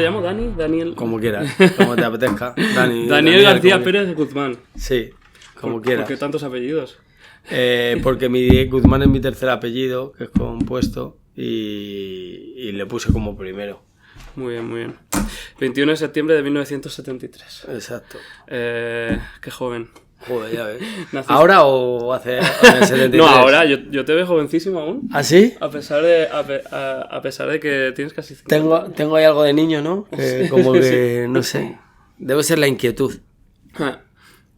llamo? ¿Dani? ¿Daniel? Como quieras, como te apetezca. Daniel García Pérez Guzmán. Sí, como quieras. ¿Por qué tantos apellidos? Porque Guzmán es mi tercer apellido, que es compuesto, y le puse como primero. Muy bien, muy bien. 21 de septiembre de 1973. Exacto. Qué joven. Joder, ya ves. ¿Naciste? ¿Ahora o hace 73? No, ahora, yo te veo jovencísimo aún. ¿Ah, sí? A pesar de que tienes casi 50. Tengo ahí algo de niño, ¿no? Como que, no sé, debe ser la inquietud.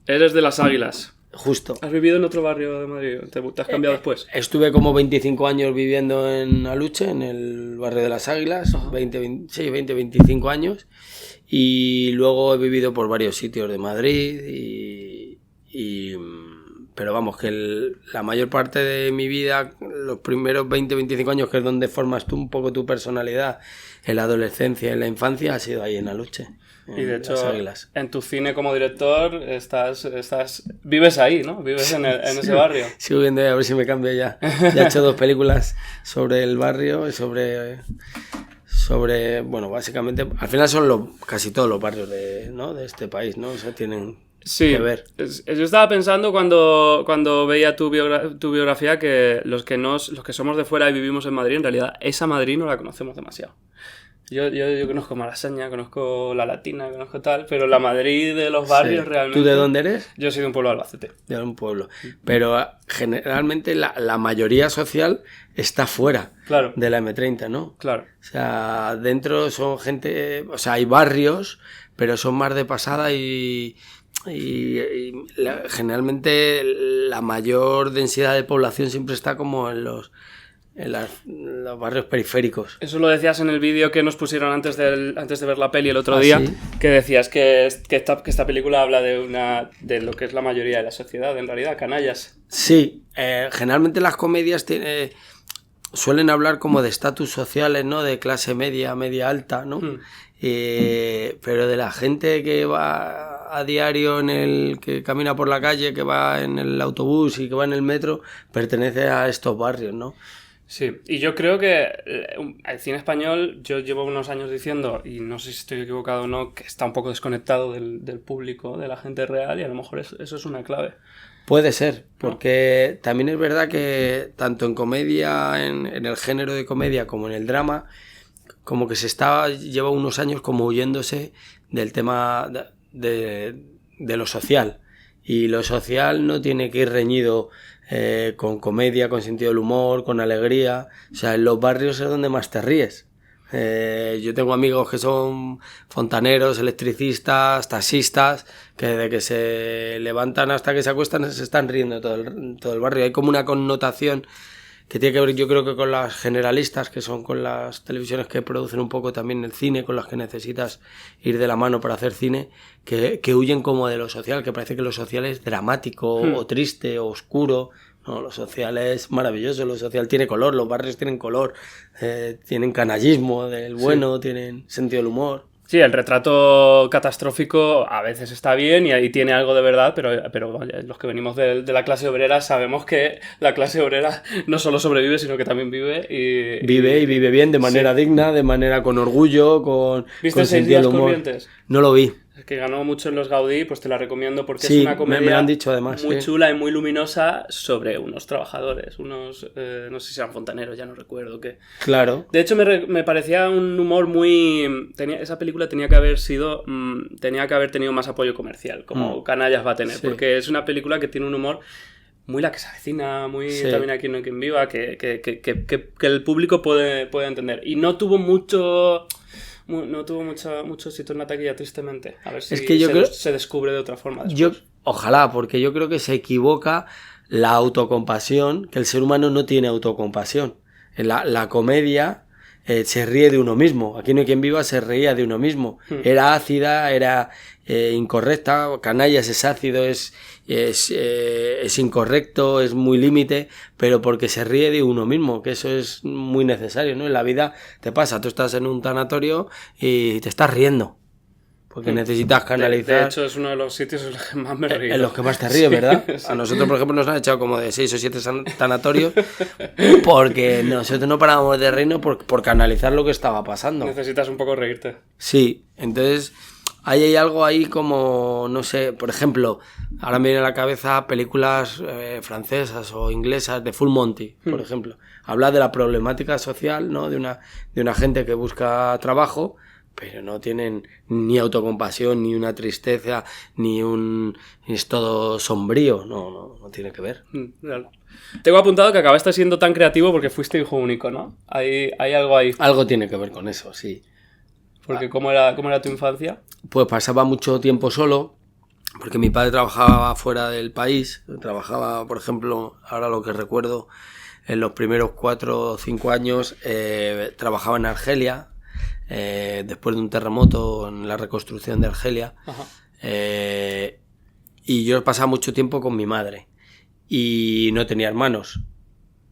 Eres de Las Águilas. Justo. ¿Has vivido en otro barrio de Madrid? ¿Te has cambiado después? Estuve como 25 años viviendo en Aluche, en el barrio de Las Águilas, 20-25 años, y luego he vivido por varios sitios de Madrid, pero vamos, que la mayor parte de mi vida, los primeros 20-25 años, que es donde formas tú un poco tu personalidad, en la adolescencia, en la infancia, ha sido ahí en Aluche. Y de hecho, Las Águilas. en tu cine como director, vives ahí, ¿no? Vives en ese barrio. Sigo viendo ahí, a ver si me cambio ya. Ya he hecho 2 películas sobre el barrio y sobre bueno, básicamente, al final son casi todos los barrios de este país, ¿no? O sea, tienen que ver. Yo estaba pensando cuando veía tu biografía que los que somos de fuera y vivimos en Madrid, en realidad esa Madrid no la conocemos demasiado. Yo conozco Malasaña, conozco La Latina, conozco tal, pero la Madrid de los barrios realmente... ¿Tú de dónde eres? Yo soy de un pueblo de Albacete. De un pueblo. Pero generalmente la mayoría social está fuera de la M30, ¿no? Claro. O sea, dentro son gente... O sea, hay barrios, pero son más de pasada y generalmente la mayor densidad de población siempre está como en los barrios periféricos. Eso lo decías en el vídeo que nos pusieron antes de ver la peli el otro día, ¿sí? Que decías que esta película habla de lo que es la mayoría de la sociedad, en realidad, canallas. Sí, generalmente las comedias suelen hablar como de estatus sociales, ¿no? De clase media, media alta, ¿no? Pero de la gente que va a diario que camina por la calle, que va en el autobús y que va en el metro, pertenece a estos barrios, ¿no? Sí, y yo creo que el cine español, yo llevo unos años diciendo, y no sé si estoy equivocado o no, que está un poco desconectado del público, de la gente real, y a lo mejor eso es una clave. Puede ser, porque también es verdad que tanto en comedia, en el género de comedia como en el drama, como que lleva unos años como huyéndose del tema de lo social. Y lo social no tiene que ir reñido con comedia, con sentido del humor, con alegría. O sea, en los barrios es donde más te ríes. Yo tengo amigos que son fontaneros, electricistas, taxistas, que desde que se levantan hasta que se acuestan se están riendo todo el barrio. Hay como una connotación que tiene que ver, yo creo, que con las generalistas, que son con las televisiones que producen un poco también el cine, con las que necesitas ir de la mano para hacer cine, que huyen como de lo social, que parece que lo social es dramático o triste o oscuro. No, lo social es maravilloso, lo social tiene color, los barrios tienen color, tienen canallismo del bueno, tienen sentido del humor. Sí, el retrato catastrófico a veces está bien y ahí tiene algo de verdad, pero vaya, los que venimos de la clase obrera sabemos que la clase obrera no solo sobrevive, sino que también vive y vive bien, de manera digna, de manera con orgullo, con sentido del humor. Corrientes? No lo vi. Que ganó mucho en los Gaudí, pues te la recomiendo porque sí, es una comedia me lo han dicho, además, muy chula y muy luminosa sobre unos trabajadores, no sé si eran fontaneros, ya no recuerdo qué. Claro. De hecho me parecía un humor muy... esa película tenía que haber tenido más apoyo comercial, como Canallas va a tener, porque es una película que tiene un humor muy La que se avecina, muy también Aquí no hay quien viva, que el público puede entender. Y no tuvo mucho éxito en la taquilla, tristemente. A ver si es que yo creo... se descubre de otra forma después. Ojalá, porque yo creo que se equivoca la autocompasión, que el ser humano no tiene autocompasión. La comedia se ríe de uno mismo. Aquí no hay quien viva se reía de uno mismo. Era ácida, era incorrecta. Canallas es ácido, es incorrecto, es muy límite, pero porque se ríe de uno mismo, que eso es muy necesario, ¿no? En la vida te pasa, tú estás en un tanatorio y te estás riendo. porque necesitas canalizar. De hecho, es uno de los sitios en los que más me río. En los que más te ríes, ¿verdad? Sí. A nosotros, por ejemplo, nos han echado como de 6 o 7 sanatorios porque nosotros no parábamos de reírnos por canalizar lo que estaba pasando. Necesitas un poco reírte. Sí, entonces ahí hay algo ahí como, no sé, por ejemplo, ahora me viene a la cabeza películas francesas o inglesas de Full Monty, por ejemplo. Habla de la problemática social, ¿no? De una gente que busca trabajo, pero no tienen ni autocompasión, ni una tristeza, es todo sombrío, no tiene que ver. Real. Tengo apuntado que acabaste siendo tan creativo porque fuiste hijo único, ¿no? Hay algo ahí. Algo tiene que ver con eso, sí. Porque ¿cómo era tu infancia? Pues pasaba mucho tiempo solo, porque mi padre trabajaba fuera del país. Trabajaba, por ejemplo, ahora lo que recuerdo, en los primeros 4 o 5 años, trabajaba en Argelia, después de un terremoto, en la reconstrucción de Argelia. Y yo pasaba mucho tiempo con mi madre y no tenía hermanos.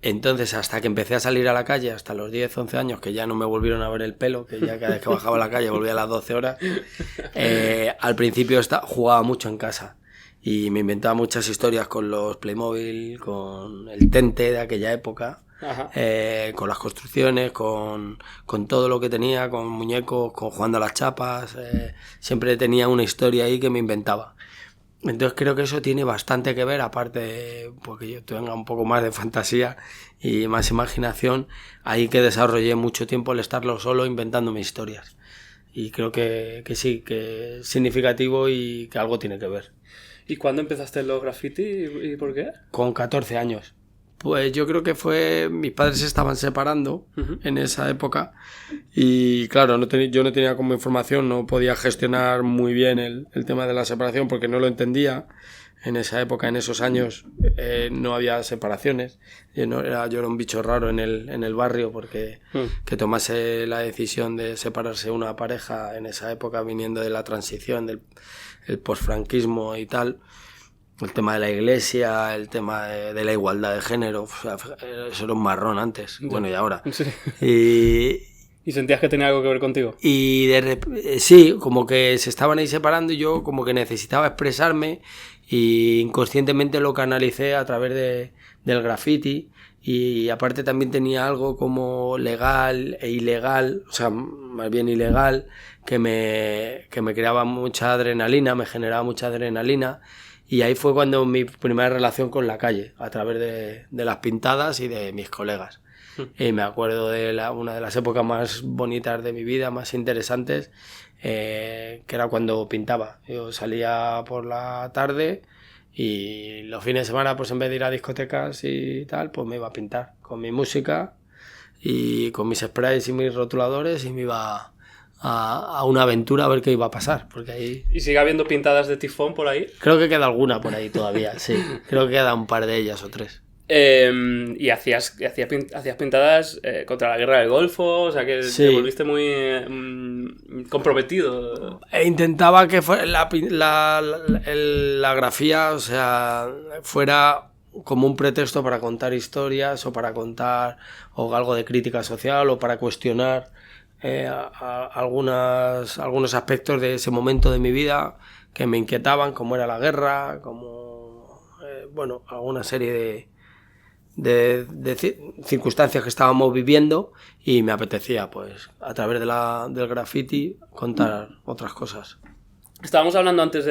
Entonces, hasta que empecé a salir a la calle, hasta los 10, 11 años, que ya no me volvieron a ver el pelo, que ya cada vez que bajaba a la calle volvía a las 12 horas, al principio jugaba mucho en casa y me inventaba muchas historias con los Playmobil, con el Tente de aquella época, con las construcciones, con todo lo que tenía, con muñecos, con jugando a las chapas, siempre tenía una historia ahí que me inventaba. Entonces creo que eso tiene bastante que ver, aparte porque yo tenga un poco más de fantasía y más imaginación, ahí que desarrollé mucho tiempo el estarlo solo inventándome historias. Y creo que sí, que es significativo y que algo tiene que ver. ¿Y cuándo empezaste los graffiti y por qué? Con 14 años. Pues yo creo que mis padres se estaban separando en esa época y claro, yo no tenía como información, no podía gestionar muy bien el tema de la separación porque no lo entendía. En esa época, en esos años, no había separaciones. Yo era un bicho raro en el barrio porque que tomase la decisión de separarse una pareja en esa época viniendo de la transición, del posfranquismo y tal. El tema de la iglesia, el tema de la igualdad de género, o sea, eso era un marrón antes, bueno, y ahora. Sí. ¿Y sentías que tenía algo que ver contigo? Y sí, como que se estaban ahí separando y yo como que necesitaba expresarme y inconscientemente lo canalicé a través del graffiti y aparte también tenía algo como legal e ilegal, o sea, más bien ilegal, que me creaba mucha adrenalina, me generaba mucha adrenalina. Y ahí fue cuando mi primera relación con la calle, a través de las pintadas y de mis colegas. Y me acuerdo de una de las épocas más bonitas de mi vida, más interesantes, que era cuando pintaba. Yo salía por la tarde y los fines de semana, pues en vez de ir a discotecas y tal, pues me iba a pintar con mi música y con mis sprays y mis rotuladores y me iba a una aventura a ver qué iba a pasar, porque ahí... ¿Y sigue habiendo pintadas de tifón por ahí? Creo que queda alguna por ahí todavía, sí. Creo que queda un par de ellas o 3. Y hacías pintadas contra la guerra del Golfo, o sea que sí. Te volviste muy comprometido. E intentaba que fuera la grafía, o sea, fuera como un pretexto para contar historias o para contar o algo de crítica social o para cuestionar algunos aspectos de ese momento de mi vida que me inquietaban, como era la guerra, como alguna serie de circunstancias que estábamos viviendo y me apetecía pues a través del graffiti contar otras cosas. Estábamos hablando antes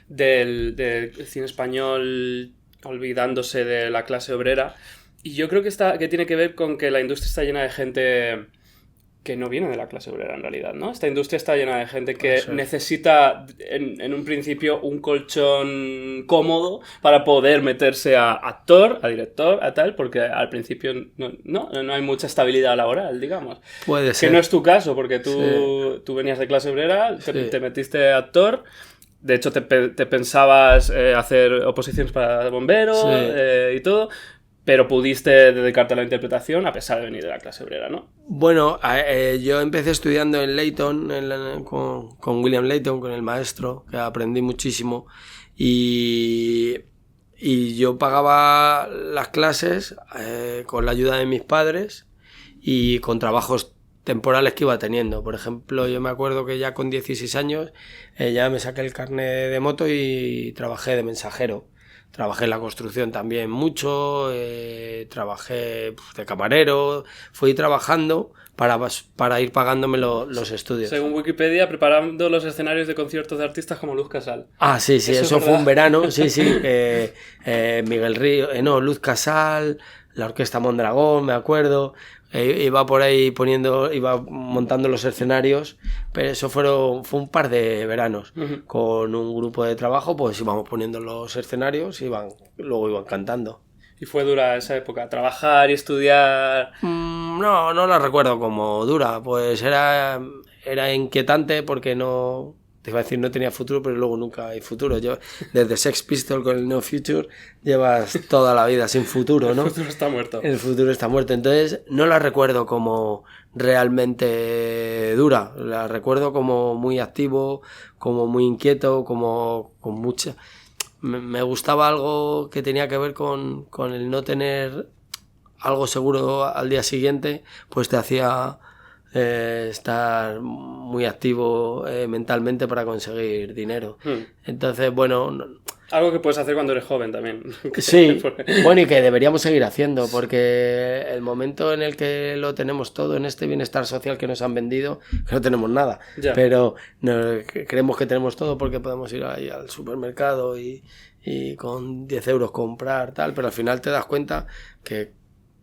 del cine español olvidándose de la clase obrera y yo creo que tiene que ver con que la industria está llena de gente que no viene de la clase obrera en realidad, ¿no? Esta industria está llena de gente que necesita en un principio un colchón cómodo para poder meterse a actor, a director, a tal, porque al principio no hay mucha estabilidad laboral, digamos. Puede ser. Que no es tu caso, porque tú venías de clase obrera, te metiste a actor. De hecho, te pensabas hacer oposiciones para bomberos y todo, pero pudiste dedicarte a la interpretación a pesar de venir de la clase obrera, ¿no? Bueno, yo empecé estudiando en Leyton, con William Leyton, con el maestro, que aprendí muchísimo, y yo pagaba las clases con la ayuda de mis padres y con trabajos temporales que iba teniendo. Por ejemplo, yo me acuerdo que ya con 16 años ya me saqué el carnet de moto y trabajé de mensajero. Trabajé en la construcción también mucho, trabajé de camarero, fui trabajando para ir pagándome los estudios. Según Wikipedia, preparando los escenarios de conciertos de artistas como Luz Casal. Ah, sí, eso fue un verano, sí. Miguel Río, Luz Casal, la Orquesta Mondragón, me acuerdo. Iba por ahí iba montando los escenarios, pero eso fue un par de veranos. Uh-huh. Con un grupo de trabajo, pues íbamos poniendo los escenarios y luego iban cantando. ¿Y fue dura esa época? ¿Trabajar y estudiar? No la recuerdo como dura, pues era inquietante porque no... Te iba a decir no tenía futuro, pero luego nunca hay futuro. Yo, desde Sex Pistols con el No Future, llevas toda la vida sin futuro, ¿no? El futuro está muerto. El futuro está muerto. Entonces, no la recuerdo como realmente dura. La recuerdo como muy activo, como muy inquieto, como con mucha... Me gustaba algo que tenía que ver con el no tener algo seguro al día siguiente, pues te hacía... estar muy activo mentalmente para conseguir dinero. Entonces, bueno... Algo que puedes hacer cuando eres joven también. Sí, bueno, y que deberíamos seguir haciendo, porque el momento en el que lo tenemos todo, en este bienestar social que nos han vendido, que no tenemos nada, ya. Pero creemos que tenemos todo porque podemos ir ahí al supermercado y con 10 euros comprar tal, pero al final te das cuenta que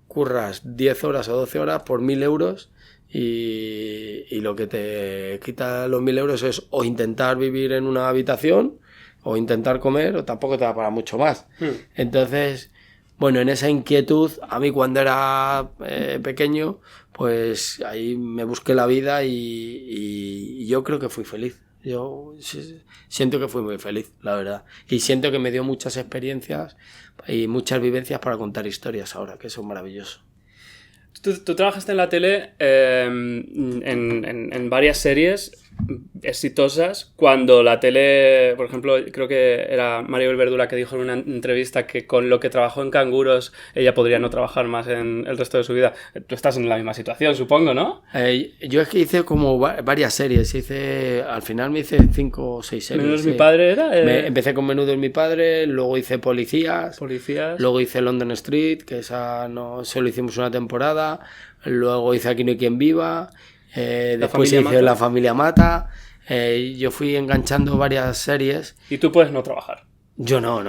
curras 10 horas o 12 horas por 1.000 euros y lo que te quita los 1.000 euros es o intentar vivir en una habitación o intentar comer, o tampoco te da para mucho más. Entonces, bueno, en esa inquietud, a mí cuando era pequeño, pues ahí me busqué la vida y yo creo que fui feliz. Yo siento que fui muy feliz, la verdad. Y siento que me dio muchas experiencias y muchas vivencias para contar historias ahora, que eso es maravilloso. Tú trabajaste en la tele en varias series exitosas cuando la tele, por ejemplo, creo que era Maribel Verdú que dijo en una entrevista que con lo que trabajó en Canguros ella podría no trabajar más en el resto de su vida. Tú estás en la misma situación, supongo, ¿no? Yo es que hice como varias series. Al final me hice 5 o 6 series. ¿Menudo es mi padre era? Empecé con Menudo es mi padre, luego hice Policías. Luego hice London Street, que esa no solo hicimos una temporada. Luego hice Aquí no hay quien viva. Después hice La Familia Mata. Yo fui enganchando varias series. ¿Y tú puedes no trabajar? Yo no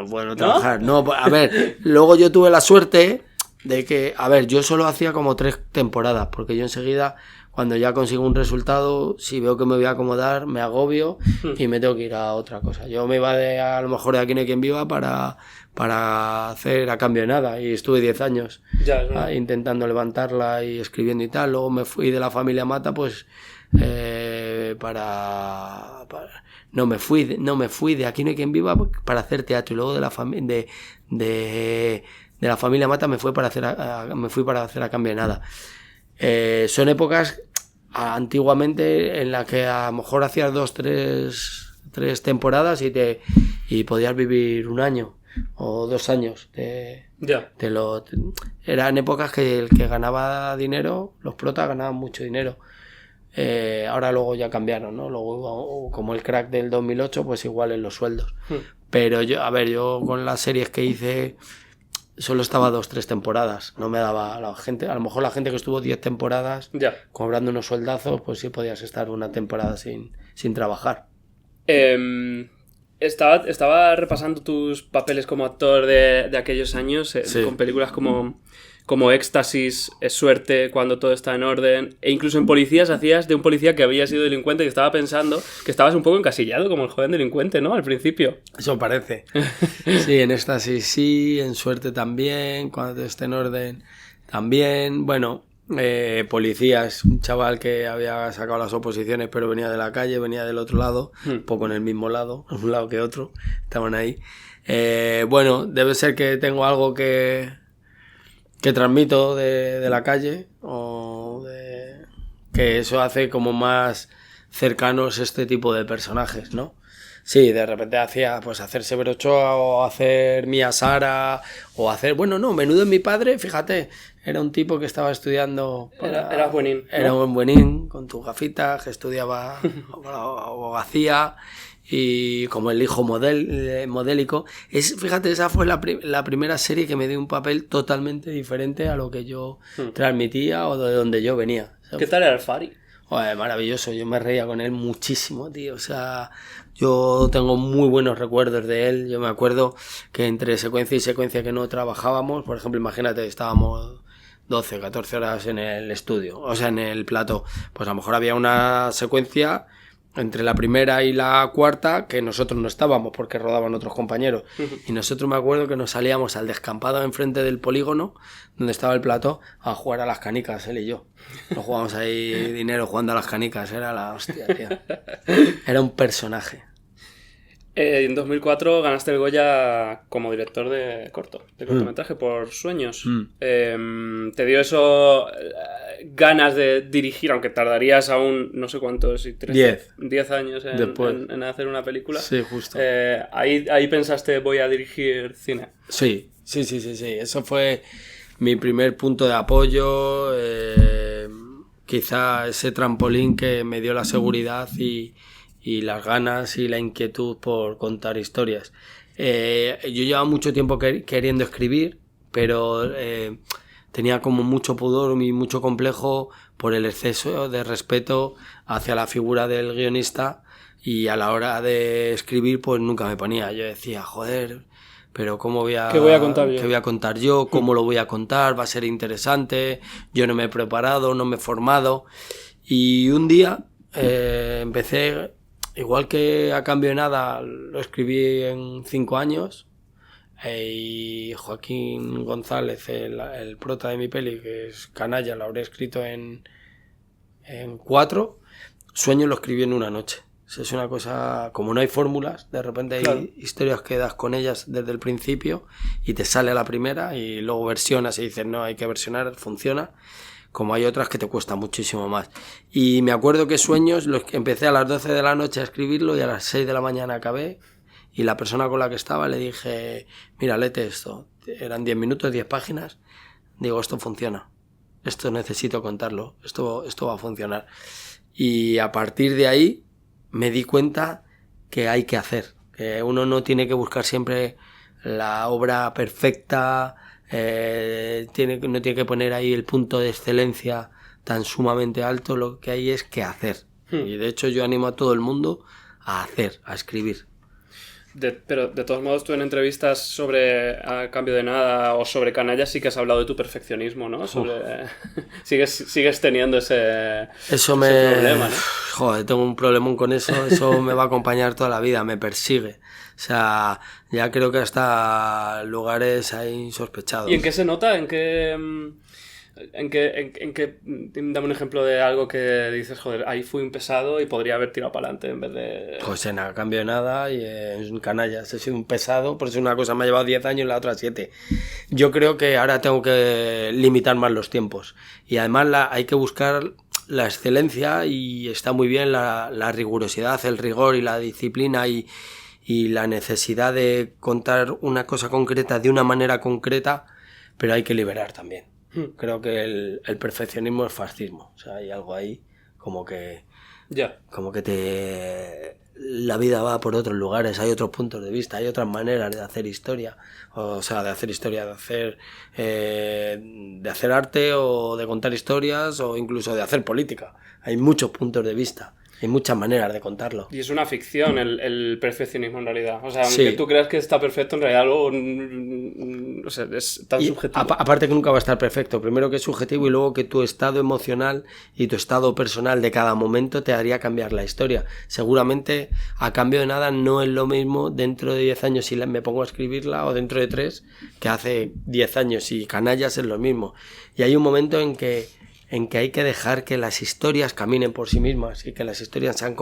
puedo no trabajar. ¿No? A ver, luego yo tuve la suerte de que, a ver, yo solo hacía como 3 temporadas, porque yo enseguida, cuando ya consigo un resultado, si veo que me voy a acomodar, me agobio y me tengo que ir a otra cosa. Yo me iba a lo mejor de Aquí no hay quien viva para hacer A cambio de nada, y estuve 10 años intentando levantarla y escribiendo y tal. Luego me fui de La Familia Mata, pues no me fui de Aquí no hay quien viva para hacer teatro, y luego de La Familia Mata me fui para hacer A cambio de nada. Son épocas antiguamente en las que a lo mejor hacías 2-3 temporadas y podías vivir 1 año o 2 años. Eran épocas que el que ganaba dinero, los protas ganaban mucho dinero. Ahora luego ya cambiaron, ¿no? Luego, como el crack del 2008, pues igual en los sueldos. Pero yo con las series que hice solo estaba 2-3 temporadas. No me daba la gente. A lo mejor la gente que estuvo 10 temporadas cobrando unos sueldazos, pues sí podías estar una temporada sin trabajar. Estaba repasando tus papeles como actor de aquellos años, con películas como Éxtasis, Es suerte, Cuando todo está en orden, e incluso en Policías hacías de un policía que había sido delincuente, y estaba pensando que estabas un poco encasillado como el joven delincuente, ¿no? Al principio. Eso parece. Sí, en Éxtasis sí, en Suerte también, Cuando todo está en orden también. Bueno, Policías, un chaval que había sacado las oposiciones pero venía de la calle, venía del otro lado, un poco en el mismo lado, un lado que otro, estaban ahí. Bueno, debe ser que tengo algo que transmito de la calle, que eso hace como más cercanos este tipo de personajes, ¿no? Sí, de repente hacía pues hacer Severo Ochoa o hacer Mía Sara o hacer... Bueno, no, Menudo es mi padre, fíjate, era un tipo que estaba estudiando... Era buenín, ¿no? Era un buenín, con tus gafitas, que estudiaba abogacía y como el hijo modélico. Fíjate, esa fue la primera serie que me dio un papel totalmente diferente a lo que yo transmitía o de donde yo venía. O sea, ¿qué tal era el Fari? Joder, maravilloso, yo me reía con él muchísimo, tío, o sea, yo tengo muy buenos recuerdos de él. Yo me acuerdo que entre secuencia y secuencia que no trabajábamos, por ejemplo, imagínate, estábamos 12, 14 horas en el estudio, o sea, en el plató, pues a lo mejor había una secuencia entre la primera y la cuarta que nosotros no estábamos porque rodaban otros compañeros. Y nosotros me acuerdo que nos salíamos al descampado enfrente del polígono donde estaba el plató a jugar a las canicas, él y yo. Nos jugábamos ahí dinero jugando a las canicas, era la hostia, tío. Era un personaje. En 2004 ganaste el Goya como director de cortometraje por Sueños. ¿Te dio eso ganas de dirigir, aunque tardarías aún no sé cuántos, 10 años en hacer una película? Sí, justo. Ahí pensaste, voy a dirigir cine. Sí. Eso fue mi primer punto de apoyo, quizá ese trampolín que me dio la seguridad y las ganas y la inquietud por contar historias. Yo llevaba mucho tiempo queriendo escribir, pero tenía como mucho pudor y mucho complejo por el exceso de respeto hacia la figura del guionista, y a la hora de escribir pues nunca me ponía. Yo decía, joder, pero ¿qué voy a contar yo? ¿Cómo lo voy a contar? ¿Va a ser interesante? Yo no me he preparado, no me he formado. Y un día empecé... Igual que A cambio de nada lo escribí en 5 años, y Joaquín González, el prota de mi peli, que es Canalla, lo habré escrito en 4, Sueños lo escribí en una noche. O sea, es una cosa, como no hay fórmulas, de repente hay historias que das con ellas desde el principio y te sale a la primera y luego versionas y dices, no, hay que versionar, funciona. Como hay otras que te cuesta muchísimo más. Y me acuerdo que Sueños empecé a las 12 de la noche a escribirlo y a las 6 de la mañana acabé. Y la persona con la que estaba le dije, mira, léete esto. Eran 10 minutos, 10 páginas. Digo, esto funciona. Esto necesito contarlo. Esto va a funcionar. Y a partir de ahí me di cuenta que hay que hacer. Que uno no tiene que buscar siempre la obra perfecta. No tiene que poner ahí el punto de excelencia tan sumamente alto. Lo que hay es que hacer. Y de hecho yo animo a todo el mundo a hacer, a escribir. Pero de todos modos, tú en entrevistas sobre A cambio de nada o sobre Canalla sí que has hablado de tu perfeccionismo, ¿no? Sigues teniendo ese problema, ¿no? Joder, tengo un problemón con eso. Eso me va a acompañar toda la vida, me persigue. O sea, ya creo que hasta lugares ahí insospechados. ¿Y en qué se nota? ¿En qué dame un ejemplo de algo que dices, joder, ahí fui un pesado y podría haber tirado para adelante en vez de... Pues en A cambio de nada y en Canallas he sido un pesado, por eso una cosa me ha llevado 10 años y la otra 7. Yo creo que ahora tengo que limitar más los tiempos y además hay que buscar la excelencia, y está muy bien la rigurosidad, el rigor y la disciplina y la necesidad de contar una cosa concreta de una manera concreta, pero hay que liberar también. Creo que el perfeccionismo es fascismo. O sea, hay algo ahí como que la vida va por otros lugares, hay otros puntos de vista, hay otras maneras de hacer historia. O sea, de hacer arte o de contar historias o incluso de hacer política. Hay muchos puntos de vista. Hay muchas maneras de contarlo. Y es una ficción el perfeccionismo en realidad. O sea, aunque tú creas que está perfecto, en realidad algo... O sea, es tan subjetivo. Aparte que nunca va a estar perfecto. Primero que es subjetivo y luego que tu estado emocional y tu estado personal de cada momento te haría cambiar la historia. Seguramente A cambio de nada no es lo mismo dentro de 10 años si me pongo a escribirla o dentro de 3 que hace 10 años. Y Canallas es lo mismo. Y hay un momento en que hay que dejar que las historias caminen por sí mismas y que las historias se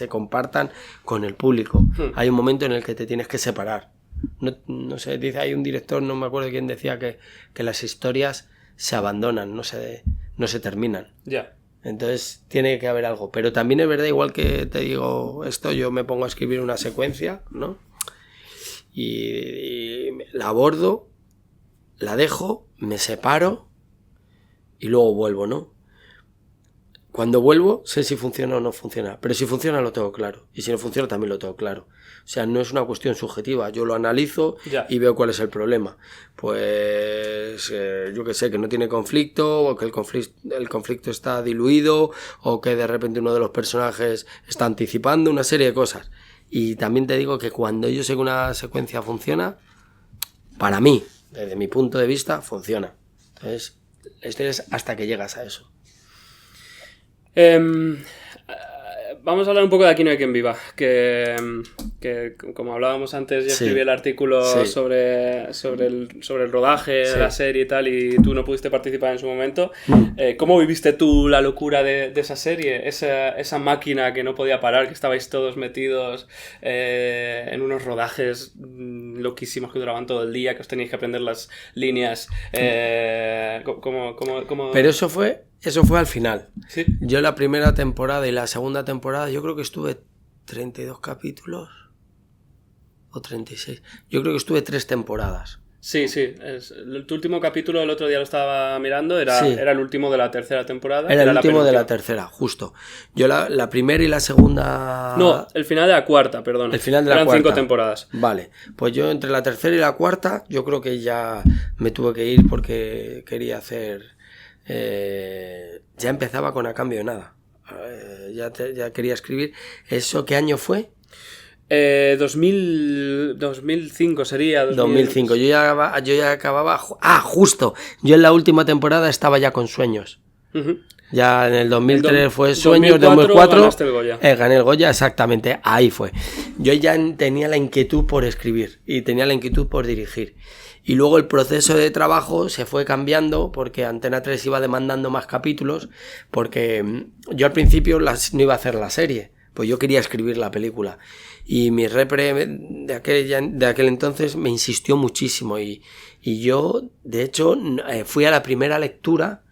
compartan con el público. Hay un momento en el que te tienes que separar. No sé, hay un director, no me acuerdo quién decía que las historias se abandonan, no se terminan. Ya. Entonces tiene que haber algo. Pero también es verdad, igual que te digo esto, yo me pongo a escribir una secuencia, ¿no? Y la abordo, la dejo, me separo y luego vuelvo, ¿no? Cuando vuelvo sé si funciona o no funciona, pero si funciona lo tengo claro, y si no funciona también lo tengo claro. O sea, no es una cuestión subjetiva, yo lo analizo y veo cuál es el problema. Pues yo que sé, que no tiene conflicto, o que el conflicto está diluido, o que de repente uno de los personajes está anticipando una serie de cosas. Y también te digo que cuando yo sé que una secuencia funciona, para mí, desde mi punto de vista, funciona. Entonces, esto es hasta que llegas a eso. Vamos a hablar un poco de Aquí no hay quien viva, que como hablábamos antes, yo escribí el artículo sobre el rodaje de la serie y tal, y tú no pudiste participar en su momento. ¿Cómo viviste tú la locura de esa serie? Esa máquina que no podía parar, que estabais todos metidos en unos rodajes loquísimos que duraban todo el día, que os teníais que aprender las líneas. ¿Cómo? Pero eso fue al final. ¿Sí? Yo la primera temporada y la segunda temporada, yo creo que estuve 32 capítulos o 36. Yo creo que estuve 3 temporadas. Sí. Tu último capítulo, el otro día lo estaba mirando, era el último de la tercera temporada. Era el último de la tercera, justo. Yo la primera y la segunda... No, el final de la cuarta, perdón. El final de la cuarta. Eran 5 temporadas. Vale, pues yo entre la tercera y la cuarta, yo creo que ya me tuve que ir porque quería hacer... ya empezaba con A cambio de nada. Ya quería escribir. ¿Eso qué año fue? 2005 sería. 2005. Yo ya acababa... justo. Yo en la última temporada estaba ya con Sueños. Uh-huh. Ya en el 2003 fue Sueños, 2004 ganaste el Goya. Gané el Goya, exactamente. Ahí fue. Yo ya tenía la inquietud por escribir y tenía la inquietud por dirigir. Y luego el proceso de trabajo se fue cambiando porque Antena 3 iba demandando más capítulos, porque yo al principio no iba a hacer la serie, pues yo quería escribir la película. Y mi repre de aquel entonces me insistió muchísimo y yo, de hecho, fui a la primera lectura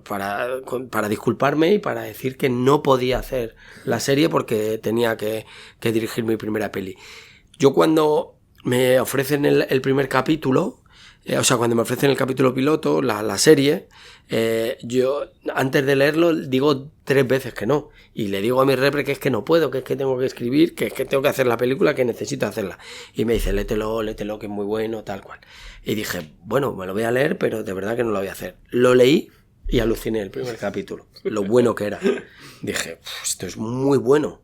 para disculparme y para decir que no podía hacer la serie porque tenía que dirigir mi primera peli. Yo cuando me ofrecen el primer capítulo, cuando me ofrecen el capítulo piloto, la serie, yo antes de leerlo digo 3 veces que no. Y le digo a mi repre que es que no puedo, que es que tengo que escribir, que es que tengo que hacer la película, que necesito hacerla. Y me dice, lételo, que es muy bueno, tal cual. Y dije, bueno, me lo voy a leer, pero de verdad que no lo voy a hacer. Lo leí y aluciné el primer capítulo, lo bueno que era. Dije, esto es muy bueno.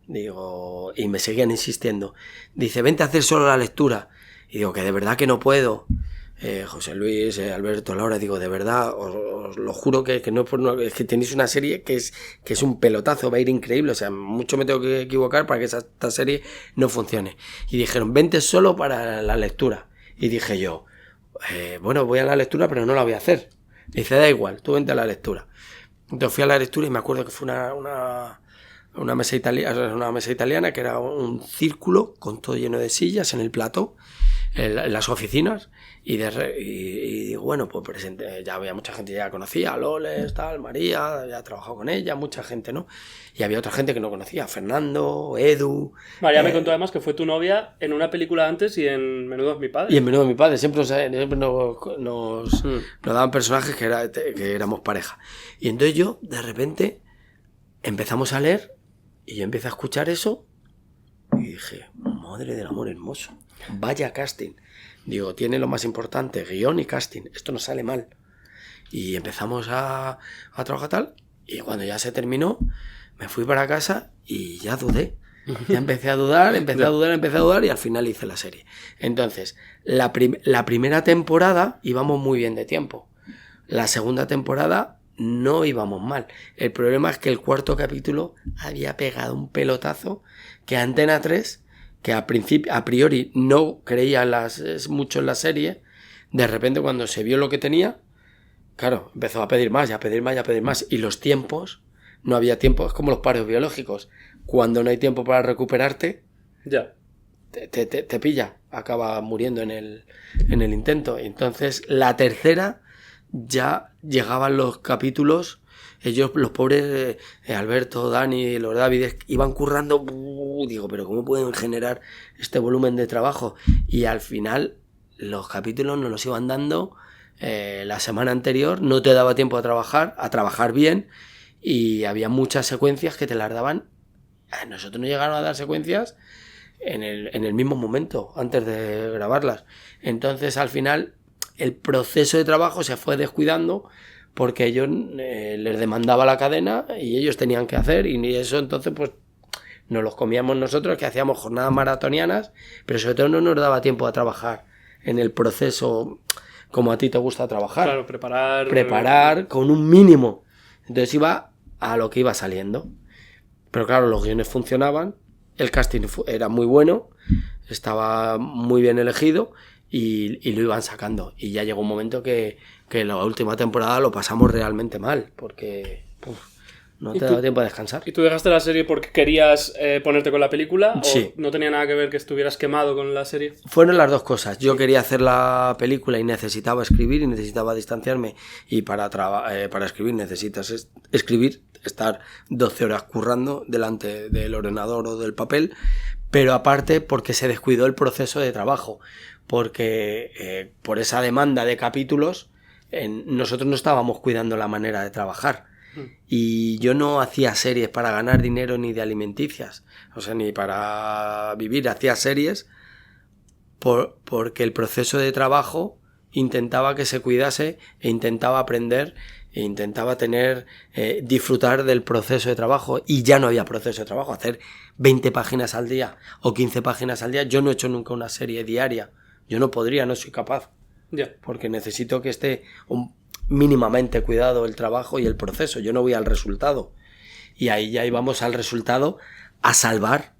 Digo, y me seguían insistiendo. Dice, vente a hacer solo la lectura. Y digo, que de verdad que no puedo. José Luis, Alberto, Laura, digo, de verdad, os lo juro que no es por es que tenéis una serie que es un pelotazo, va a ir increíble. O sea, mucho me tengo que equivocar para que esta serie no funcione. Y dijeron, vente solo para la lectura. Y dije yo, bueno, voy a la lectura, pero no la voy a hacer. Dice, da igual, tú vente a la lectura. Entonces fui a la lectura y me acuerdo que fue una mesa italiana que era un círculo con todo lleno de sillas en el plató, en las oficinas, y digo, bueno, pues presente, ya había mucha gente, ya conocía a Loles, tal, María, había trabajado con ella, mucha gente, ¿no? Y había otra gente que no conocía, Fernando, Edu. María me contó además que fue tu novia en una película antes y en Menudo es mi padre. Y en Menudo es mi padre, siempre nos daban personajes que éramos pareja. Y entonces yo, de repente, empezamos a leer y yo empecé a escuchar eso y dije, madre del amor hermoso, vaya casting. Digo, tiene lo más importante, guión y casting, esto no sale mal. Y empezamos a trabajar tal, y cuando ya se terminó, me fui para casa y ya dudé. Ya empecé a dudar, y al final hice la serie. Entonces, la primera temporada íbamos muy bien de tiempo. La segunda temporada no íbamos mal. El problema es que el cuarto capítulo había pegado un pelotazo que Antena 3, que a priori no creía mucho en la serie, de repente cuando se vio lo que tenía, claro, empezó a pedir más, y los tiempos, no había tiempo, es como los paros biológicos, cuando no hay tiempo para recuperarte, ya te pilla, acaba muriendo en el intento. Entonces la tercera ya llegaban los capítulos, ellos, los pobres Alberto, Dani, los Davides, iban currando, digo, pero ¿cómo pueden generar este volumen de trabajo? Y al final los capítulos nos los iban dando la semana anterior, no te daba tiempo a trabajar bien, y había muchas secuencias que te las daban. A nosotros nos llegaron a dar secuencias en el mismo momento, antes de grabarlas. Entonces, al final, el proceso de trabajo se fue descuidando porque ellos les demandaba la cadena y ellos tenían que hacer, y eso entonces pues nos los comíamos nosotros, que hacíamos jornadas maratonianas, pero sobre todo no nos daba tiempo a trabajar en el proceso como a ti te gusta trabajar. Claro, preparar con un mínimo. Entonces iba a lo que iba saliendo. Pero claro, los guiones funcionaban, el casting era muy bueno, estaba muy bien elegido y lo iban sacando. Y ya llegó un momento que la última temporada lo pasamos realmente mal, porque no te daba tiempo a descansar. ¿Y tú dejaste la serie porque querías ponerte con la película? Sí. ¿O no tenía nada que ver que estuvieras quemado con la serie? Fueron las dos cosas. Yo quería hacer la película y necesitaba escribir y necesitaba distanciarme. Y para escribir necesitas escribir, estar 12 horas currando delante del ordenador o del papel. Pero aparte porque se descuidó el proceso de trabajo. Porque por esa demanda de capítulos nosotros no estábamos cuidando la manera de trabajar. Y yo no hacía series para ganar dinero ni de alimenticias, o sea, ni para vivir. Hacía series porque el proceso de trabajo intentaba que se cuidase, e intentaba aprender, e intentaba disfrutar del proceso de trabajo. Y ya no había proceso de trabajo. Hacer 20 páginas al día o 15 páginas al día, yo no he hecho nunca una serie diaria. Yo no podría, no soy capaz. Porque necesito que esté mínimamente cuidado el trabajo y el proceso. Yo no voy al resultado. Y ahí ya íbamos al resultado, a salvar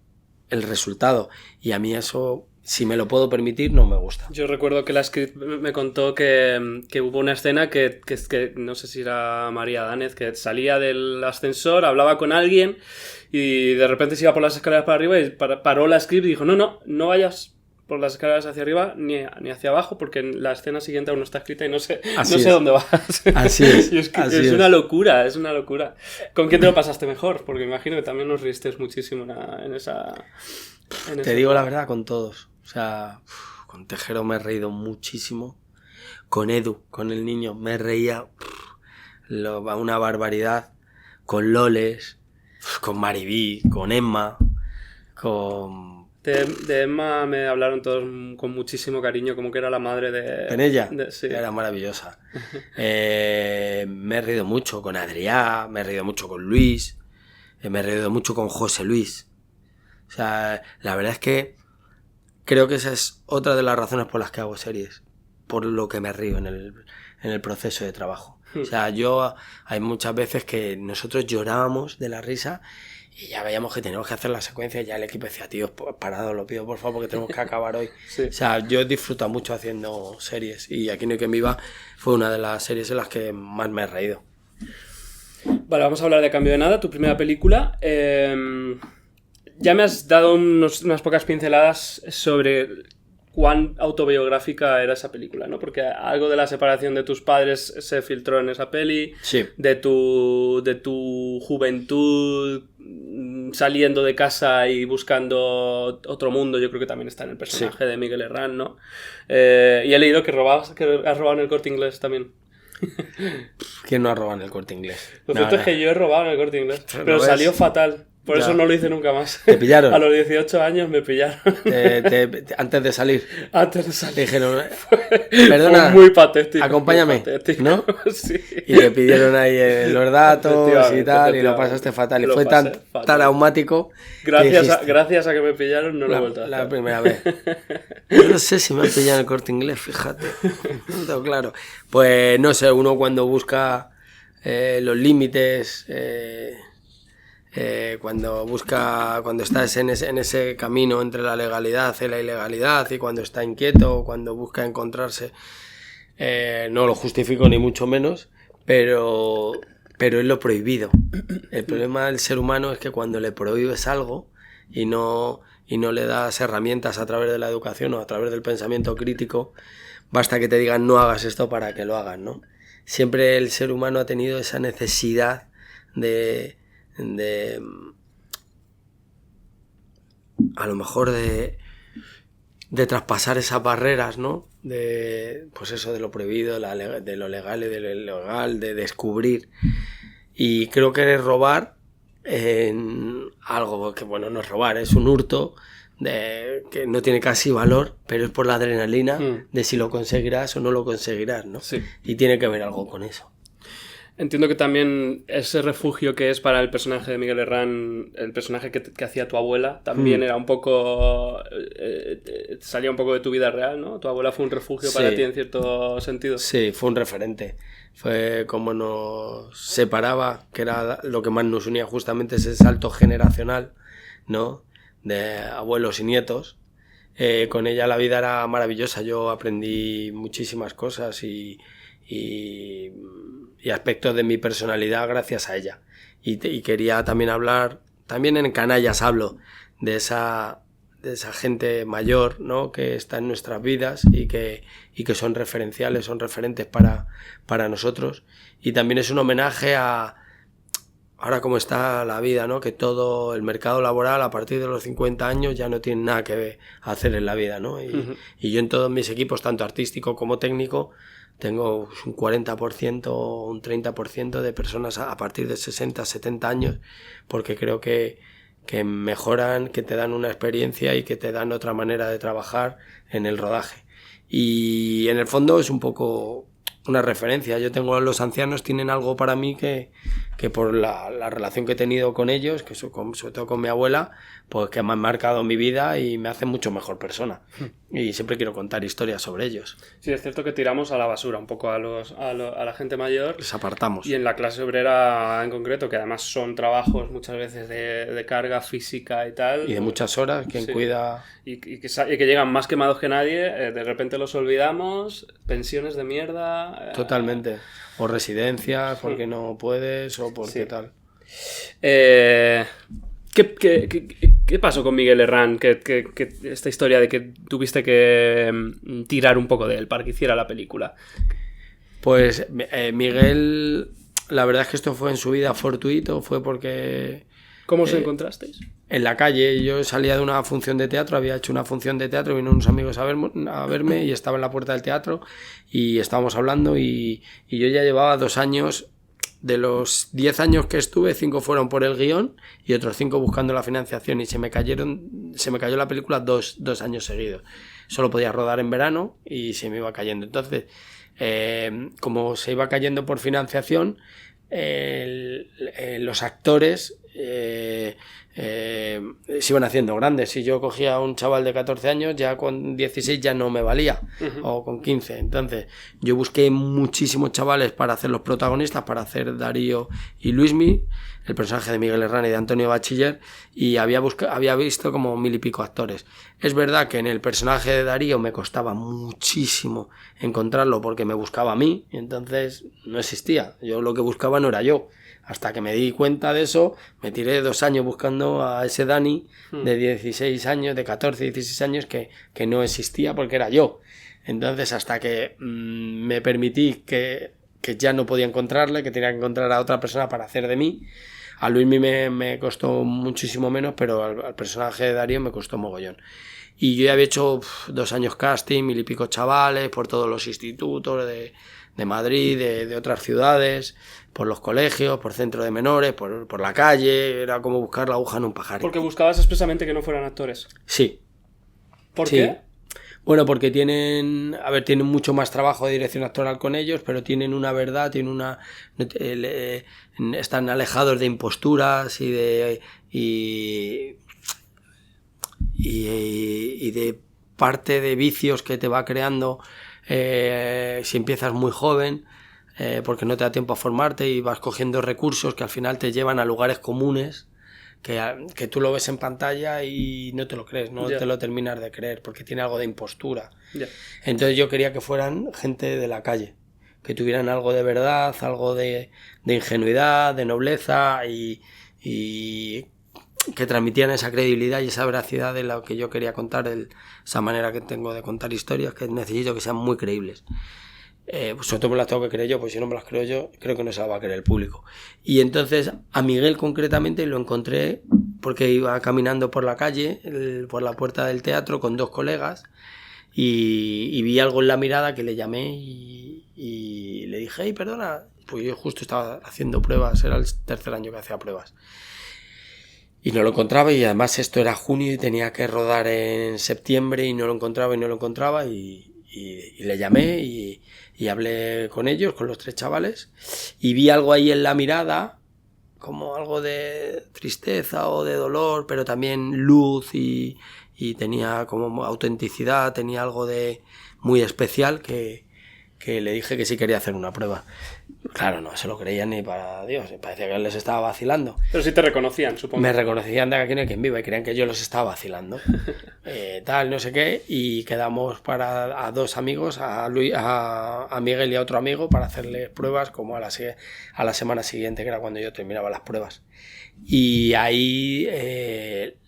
el resultado. Y a mí eso, si me lo puedo permitir, no me gusta. Yo recuerdo que la script me contó que hubo una escena que no sé si era María Dánez, que salía del ascensor, hablaba con alguien y de repente se iba por las escaleras para arriba y paró la script y dijo, no vayas por las escaleras hacia arriba ni hacia abajo, porque la escena siguiente aún no está escrita y no sé dónde vas. Así es. Y es una locura, es una locura. ¿Con quién te lo pasaste mejor? Porque me imagino que también nos riste muchísimo en esa... Te digo la verdad, con todos. O sea, con Tejero me he reído muchísimo. Con Edu, con el niño, me reía una barbaridad. Con Loles, con Maribí, con Emma, con... De Emma me hablaron todos con muchísimo cariño, como que era la madre de... ¿En ella? Sí. Era maravillosa. Me he reído mucho con Adrià, me he reído mucho con Luis, me he reído mucho con José Luis. O sea, la verdad es que creo que esa es otra de las razones por las que hago series, por lo que me río en el proceso de trabajo. O sea, hay muchas veces que nosotros llorábamos de la risa y ya veíamos que teníamos que hacer la secuencia y ya el equipo decía, tío, parado, lo pido por favor porque tenemos que acabar hoy. Sí. O sea, yo he disfrutado mucho haciendo series y Aquí no hay quien viva fue una de las series en las que más me he reído. Vale, vamos a hablar de Cambio de Nada, tu primera película. Ya me has dado unas pocas pinceladas sobre cuán autobiográfica era esa película, ¿no? Porque algo de la separación de tus padres se filtró en esa peli, sí. de tu juventud saliendo de casa y buscando otro mundo, yo creo que también está en el personaje de Miguel Herrán, ¿no? Y he leído que has robado en el Corte Inglés también. ¿Quién no ha robado en el Corte Inglés? Lo cierto es que yo he robado en el Corte Inglés, pero salió fatal. Por eso no lo hice nunca más. ¿Te pillaron? A los 18 años me pillaron. Antes de salir. Antes de salir. Dijeron, perdona, fue muy patético. acompáñame, muy patético. ¿no? Sí. Y te pidieron ahí los datos y tal, y lo pasaste fatal. Y fue tan traumático. Gracias a que me pillaron, no lo he vuelto a hacer. La primera vez. Yo no sé si me han pillado en el Corte Inglés, fíjate. No tengo claro. Pues no sé, uno cuando busca los límites... cuando estás en ese camino entre la legalidad y la ilegalidad, y cuando está inquieto, cuando busca encontrarse, no lo justifico ni mucho menos, pero es lo prohibido. El problema del ser humano es que cuando le prohíbes algo y no le das herramientas a través de la educación o a través del pensamiento crítico, basta que te digan no hagas esto para que lo hagas, ¿no? siempre el ser humano ha tenido esa necesidad de a lo mejor de traspasar esas barreras, ¿no? Pues eso, de lo prohibido, de lo legal y de lo ilegal, de descubrir. Y creo que robar en algo que, bueno, no es robar, es un hurto que no tiene casi valor, pero es por la adrenalina de si lo conseguirás o no lo conseguirás, ¿no? Sí. Y tiene que ver algo con eso. Entiendo que también ese refugio que es para el personaje de Miguel Herrán, el personaje que hacía tu abuela, también era un poco... salía un poco de tu vida real, ¿no? Tu abuela fue un refugio para ti en cierto sentido. Sí, fue un referente. Fue como nos separaba, que era lo que más nos unía, justamente ese salto generacional, ¿no? De abuelos y nietos. Con ella la vida era maravillosa. Yo aprendí muchísimas cosas y aspectos de mi personalidad gracias a ella. Y quería también hablar, también en Canallas hablo de esa gente mayor, ¿no? Que está en nuestras vidas y que son referenciales, son referentes para nosotros. Y también es un homenaje a ahora cómo está la vida, ¿no? Que todo el mercado laboral a partir de los 50 años ya no tiene nada que hacer en la vida, ¿no? Y yo en todos mis equipos, tanto artístico como técnico, tengo un 40% o un 30% de personas a partir de 60, 70 años, porque creo que mejoran, que te dan una experiencia y que te dan otra manera de trabajar en el rodaje. Y en el fondo es un poco una referencia. Yo tengo, los ancianos tienen algo para mí que por la relación que he tenido con ellos, que sobre todo con mi abuela, pues que me han marcado mi vida y me hacen mucho mejor persona. Y siempre quiero contar historias sobre ellos. Sí, es cierto que tiramos a la basura un poco a la gente mayor. Les apartamos. Y en la clase obrera en concreto, que además son trabajos muchas veces de carga física y tal. Y de muchas horas, quien cuida... Y que llegan más quemados que nadie, de repente los olvidamos, pensiones de mierda... Totalmente. O residencias, porque no puedes, o porque tal. ¿Qué pasó con Miguel Herrán? Que esta historia de que tuviste que tirar un poco de él para que hiciera la película. Pues Miguel, la verdad es que esto fue en su vida fortuito, fue porque... ¿Cómo os encontrasteis? En la calle. Yo salía de una función de teatro, había hecho una función de teatro, vino unos amigos a verme y estaba en la puerta del teatro y estábamos hablando y yo ya llevaba 2 años, de los 10 años que estuve, 5 fueron por el guión y otros 5 buscando la financiación y se me cayó la película 2 años seguidos. Solo podía rodar en verano y se me iba cayendo. Entonces, como se iba cayendo por financiación, los actores se iban haciendo grandes. Si yo cogía a un chaval de 14 años, ya con 16 ya no me valía, o con 15. Entonces yo busqué muchísimos chavales para hacer los protagonistas, para hacer Darío y Luismi, el personaje de Miguel Herrán y de Antonio Bachiller, y había visto como 1000 y pico actores. Es verdad que en el personaje de Darío me costaba muchísimo encontrarlo porque me buscaba a mí, y entonces no existía. Yo lo que buscaba no era yo. Hasta que me di cuenta de eso, me tiré 2 años buscando a ese Dani de 16 años, de 14, 16 años, que no existía porque era yo. Entonces, hasta que me permití que ya no podía encontrarle, que tenía que encontrar a otra persona para hacer de mí. A Luismi me costó muchísimo menos, pero al personaje de Darío me costó mogollón. Y yo ya había hecho 2 años casting, 1000 y pico chavales, por todos los institutos de Madrid, de otras ciudades, por los colegios, por centro de menores, por la calle. Era como buscar la aguja en un pajar. Porque buscabas expresamente que no fueran actores. Sí. ¿Por qué? Bueno, porque tienen mucho más trabajo de dirección actoral con ellos, pero tienen una verdad, están alejados de imposturas y de parte de vicios que te va creando si empiezas muy joven, porque no te da tiempo a formarte y vas cogiendo recursos que al final te llevan a lugares comunes que tú lo ves en pantalla y no te lo crees, no te lo terminas de creer, porque tiene algo de impostura. Entonces yo quería que fueran gente de la calle, que tuvieran algo de verdad, algo de ingenuidad, de nobleza y que transmitían esa credibilidad y esa veracidad de lo que yo quería contar, esa manera que tengo de contar historias, que necesito que sean muy creíbles. Pues sobre todo me las tengo que creer yo, pues si no me las creo yo, creo que no se las va a creer el público. Y entonces a Miguel concretamente lo encontré porque iba caminando por la calle, por la puerta del teatro con 2 colegas y vi algo en la mirada que le llamé y le dije, hey, perdona, pues yo justo estaba haciendo pruebas, era el 3er año que hacía pruebas. Y no lo encontraba y además esto era junio y tenía que rodar en septiembre y no lo encontraba y le llamé y hablé con ellos, con los 3 chavales, y vi algo ahí en la mirada, como algo de tristeza o de dolor, pero también luz y tenía como autenticidad, tenía algo de muy especial que le dije que sí quería hacer una prueba. Claro, no se lo creían ni para Dios, parecía que les estaba vacilando. Pero sí te reconocían, supongo. Me reconocían de Aquí no hay quien viva y creían que yo los estaba vacilando. Tal, no sé qué, y quedamos a 2 amigos, a Miguel y a otro amigo, para hacerle pruebas como a la semana siguiente, que era cuando yo terminaba las pruebas. Y ahí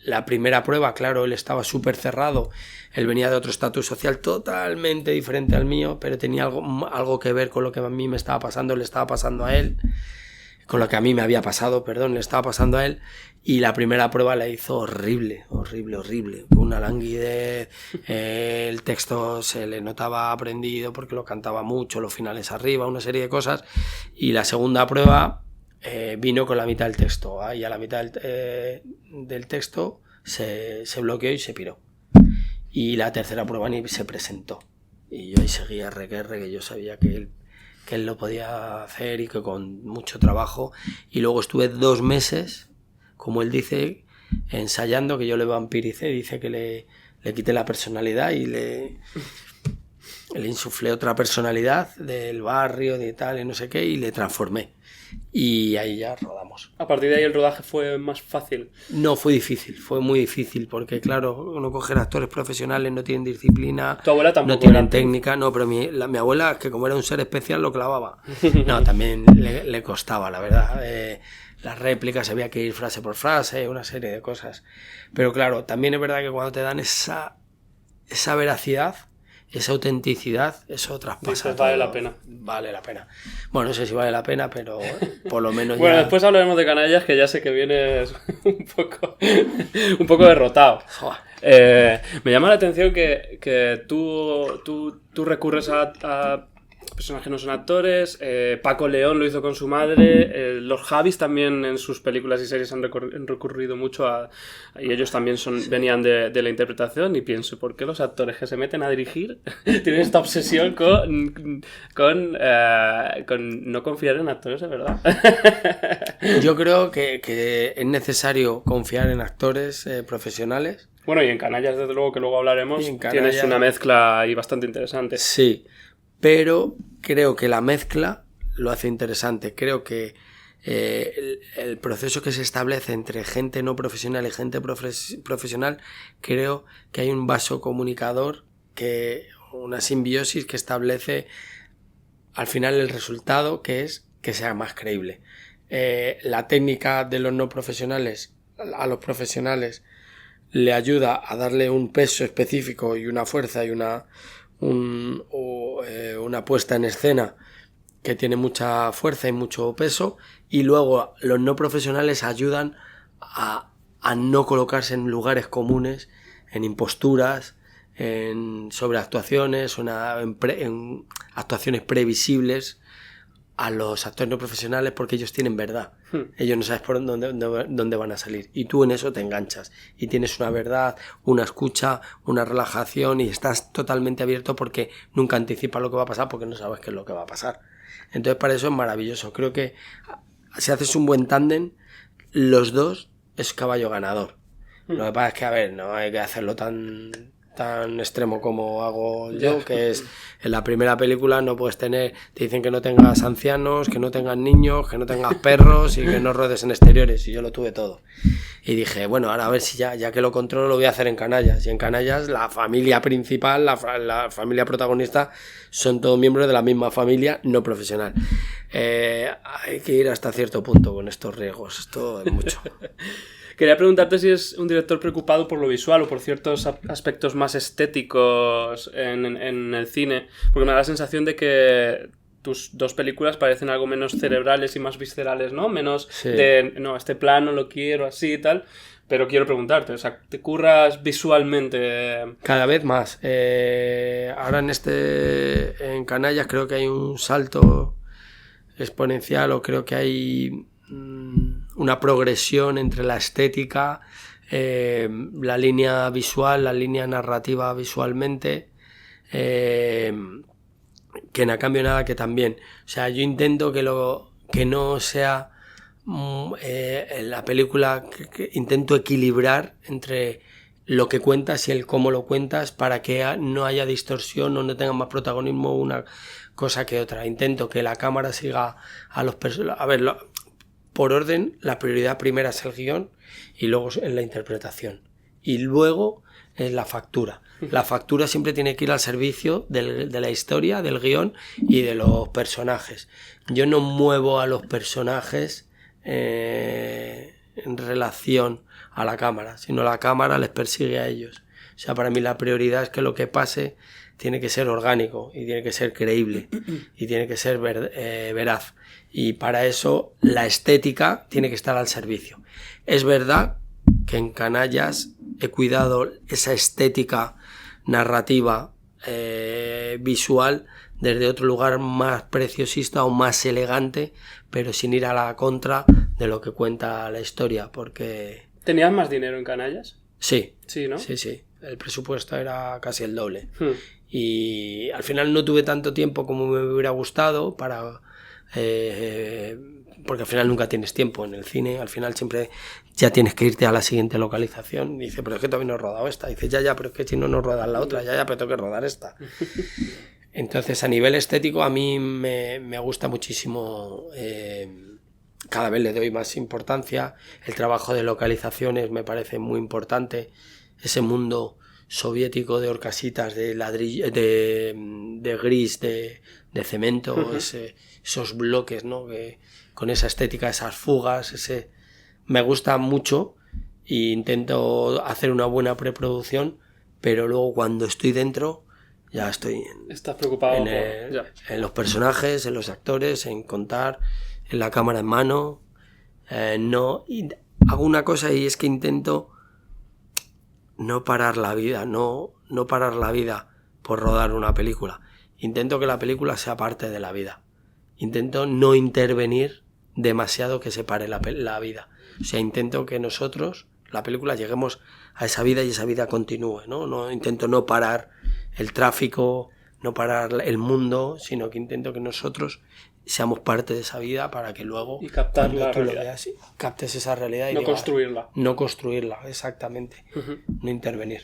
la primera prueba, claro, él estaba súper cerrado, él venía de otro estatus social totalmente diferente al mío, pero tenía algo que ver con lo que a mí me estaba pasando, le estaba pasando a él, con lo que a mí me había pasado, le estaba pasando a él, y la primera prueba la hizo horrible, una languidez, el texto se le notaba aprendido porque lo cantaba mucho, los finales arriba, una serie de cosas, y la segunda prueba vino con la mitad del texto, y a la mitad del texto se bloqueó y se piró. Y la tercera prueba ni se presentó. Y yo ahí seguía que yo sabía que él lo podía hacer y que con mucho trabajo. Y luego estuve 2 meses, como él dice, ensayando, que yo le vampiricé, dice que le quité la personalidad y le insuflé otra personalidad del barrio, de tal, y no sé qué, y le transformé. Y ahí ya rodamos. ¿A partir de ahí el rodaje fue más fácil? No, fue difícil, fue muy difícil, porque claro, uno coger actores profesionales, no tienen disciplina, ¿Tu abuela tampoco no tienen técnica? No, pero mi abuela, que como era un ser especial, lo clavaba. No, también le costaba, la verdad. Las réplicas había que ir frase por frase, una serie de cosas. Pero claro, también es verdad que cuando te dan esa veracidad, esa autenticidad, eso traspasa. Dices, vale la pena. Vale la pena. Bueno, no sé si vale la pena, pero por lo menos bueno, después hablaremos de Canallas, que ya sé que vienes un poco derrotado. Me llama la atención que tú recurres a personajes que no son actores. Paco León lo hizo con su madre. Los Javis también en sus películas y series han recurrido mucho y ellos también venían de la interpretación. Y pienso, ¿por qué los actores que se meten a dirigir tienen esta obsesión con no confiar en actores de verdad? Yo creo que es necesario confiar en actores profesionales. Bueno, y en Canallas, desde luego, que luego hablaremos, tienes una mezcla ahí bastante interesante. Sí, pero creo que la mezcla lo hace interesante. Creo que el proceso que se establece entre gente no profesional y gente profesional, creo que hay un vaso comunicador, una simbiosis que establece al final el resultado, que es que sea más creíble. La técnica de los no profesionales a los profesionales le ayuda a darle un peso específico y una fuerza y una puesta en escena que tiene mucha fuerza y mucho peso, y luego los no profesionales ayudan a no colocarse en lugares comunes, en imposturas, en sobreactuaciones, en actuaciones previsibles a los actores no profesionales, porque ellos tienen verdad. Ellos no sabes por dónde van a salir, y tú en eso te enganchas y tienes una verdad, una escucha, una relajación, y estás totalmente abierto porque nunca anticipas lo que va a pasar, porque no sabes qué es lo que va a pasar. Entonces para eso es maravilloso. Creo que si haces un buen tándem, los dos es caballo ganador. Lo que pasa es que, a ver, no hay que hacerlo tan extremo como hago yo, que es en la primera película no puedes te dicen que no tengas ancianos, que no tengas niños, que no tengas perros y que no rodes en exteriores, y yo lo tuve todo. Y dije, bueno, ahora a ver si ya que lo controlo, lo voy a hacer en Canallas. Y en Canallas la familia principal, la familia protagonista, son todos miembros de la misma familia no profesional. Hay que ir hasta cierto punto con estos riesgos, esto es mucho. Quería preguntarte si es un director preocupado por lo visual o por ciertos aspectos más estéticos en el cine, porque me da la sensación de que tus dos películas parecen algo menos cerebrales y más viscerales, ¿no? Menos de, no, este plano lo quiero así y tal, pero quiero preguntarte, o sea, ¿te curras visualmente? Cada vez más. Ahora en Canallas creo que hay un salto exponencial, o creo que hay una progresión entre la estética, la línea visual, la línea narrativa visualmente, que en A Cambio Nada, que también. O sea, yo intento que no sea la película, que intento equilibrar entre lo que cuentas y el cómo lo cuentas, para que no haya distorsión o no tenga más protagonismo una cosa que otra. Intento que la cámara siga a los personajes. A ver, por orden, la prioridad primera es el guión y luego es la interpretación. Y luego es la factura. La factura siempre tiene que ir al servicio de la historia, del guión y de los personajes. Yo no muevo a los personajes en relación a la cámara, sino la cámara les persigue a ellos. O sea, para mí la prioridad es que lo que pase tiene que ser orgánico y tiene que ser creíble y tiene que ser veraz. Y para eso la estética tiene que estar al servicio. Es verdad que en Canallas he cuidado esa estética narrativa, visual, desde otro lugar más preciosista o más elegante, pero sin ir a la contra de lo que cuenta la historia, porque... ¿Tenías más dinero en Canallas? Sí. Sí, ¿no? Sí. El presupuesto era casi el doble. Y al final no tuve tanto tiempo como me hubiera gustado para... porque al final nunca tienes tiempo en el cine, al final siempre ya tienes que irte a la siguiente localización. Dice, pero es que todavía no he rodado esta. Dice, ya, pero es que si no rodas la otra, ya, pero tengo que rodar esta. Entonces, a nivel estético, a mí me gusta muchísimo, cada vez le doy más importancia. El trabajo de localizaciones me parece muy importante. Ese mundo soviético de horcasitas, de ladrillo, de gris, de cemento, esos bloques, ¿no? Que, con esa estética, esas fugas, me gusta mucho, e intento hacer una buena preproducción, pero luego cuando estoy dentro ya estoy estás preocupado en los personajes, en los actores, en contar, en la cámara en mano. Hago una cosa, y es que intento no parar la vida, no parar la vida por rodar una película. Intento que la película sea parte de la vida. Intento no intervenir demasiado que separe la vida. O sea, intento que nosotros, la película, lleguemos a esa vida y esa vida continúe, ¿no? Intento no parar el tráfico, no parar el mundo, sino que intento que nosotros seamos parte de esa vida, para que luego, y captar la tú realidad. lo veas, captes esa realidad y no digas, construirla. No construirla, exactamente. No intervenir.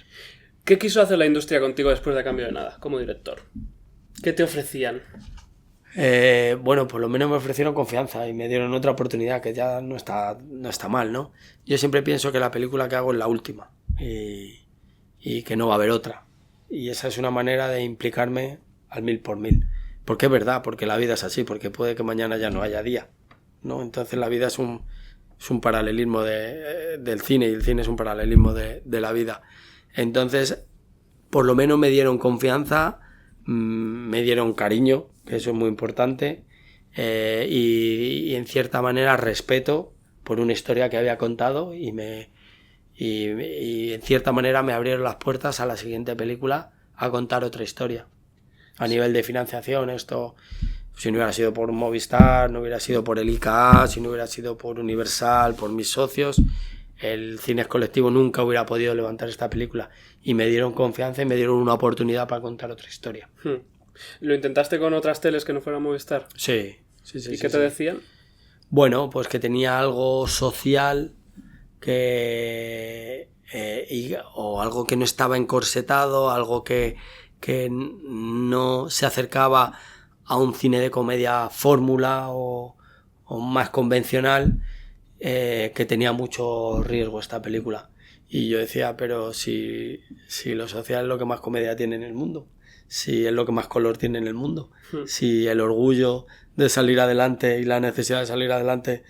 ¿Qué quiso hacer la industria contigo después de A Cambio de Nada, como director? ¿Qué te ofrecían? Bueno, por lo menos me ofrecieron confianza y me dieron otra oportunidad, que ya no está mal, ¿no? Yo siempre pienso que la película que hago es la última y que no va a haber otra. Y esa es una manera de implicarme al 1000%. Porque es verdad, porque la vida es así, porque puede que mañana ya no haya día, ¿no? Entonces la vida es un paralelismo del cine, y el cine es un paralelismo de la vida. Entonces, por lo menos me dieron confianza, me dieron cariño, que eso es muy importante, y en cierta manera respeto por una historia que había contado, y en cierta manera me abrieron las puertas a la siguiente película, a contar otra historia. A nivel de financiación, esto, si no hubiera sido por Movistar, no hubiera sido por el IKA, si no hubiera sido por Universal, por mis socios, el Cines Colectivo nunca hubiera podido levantar esta película. Y me dieron confianza y me dieron una oportunidad para contar otra historia. ¿Lo intentaste con otras teles que no fueran Movistar? Sí. ¿Y qué te decían? Bueno, pues que tenía algo social, o algo que no estaba encorsetado, algo que no se acercaba a un cine de comedia fórmula o más convencional, que tenía mucho riesgo esta película. Y yo decía, pero si lo social es lo que más comedia tiene en el mundo, si es lo que más color tiene en el mundo, si el orgullo de salir adelante y la necesidad de salir adelante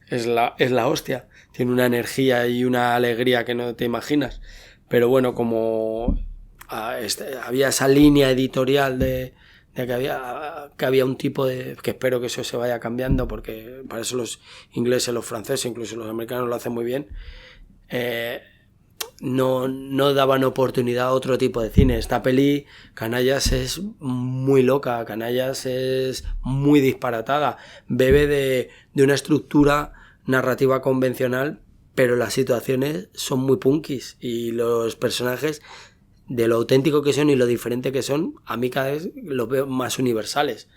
es la hostia. Tiene una energía y una alegría que no te imaginas. Pero bueno, como había esa línea editorial de que había un tipo de... que espero que eso se vaya cambiando, porque para eso los ingleses, los franceses, incluso los americanos lo hacen muy bien, no daban oportunidad a otro tipo de cine. Esta peli, Canallas, es muy loca, Canallas es muy disparatada, bebe de una estructura narrativa convencional, pero las situaciones son muy punkis y los personajes, de lo auténtico que son y lo diferente que son, a mí cada vez los veo más universales.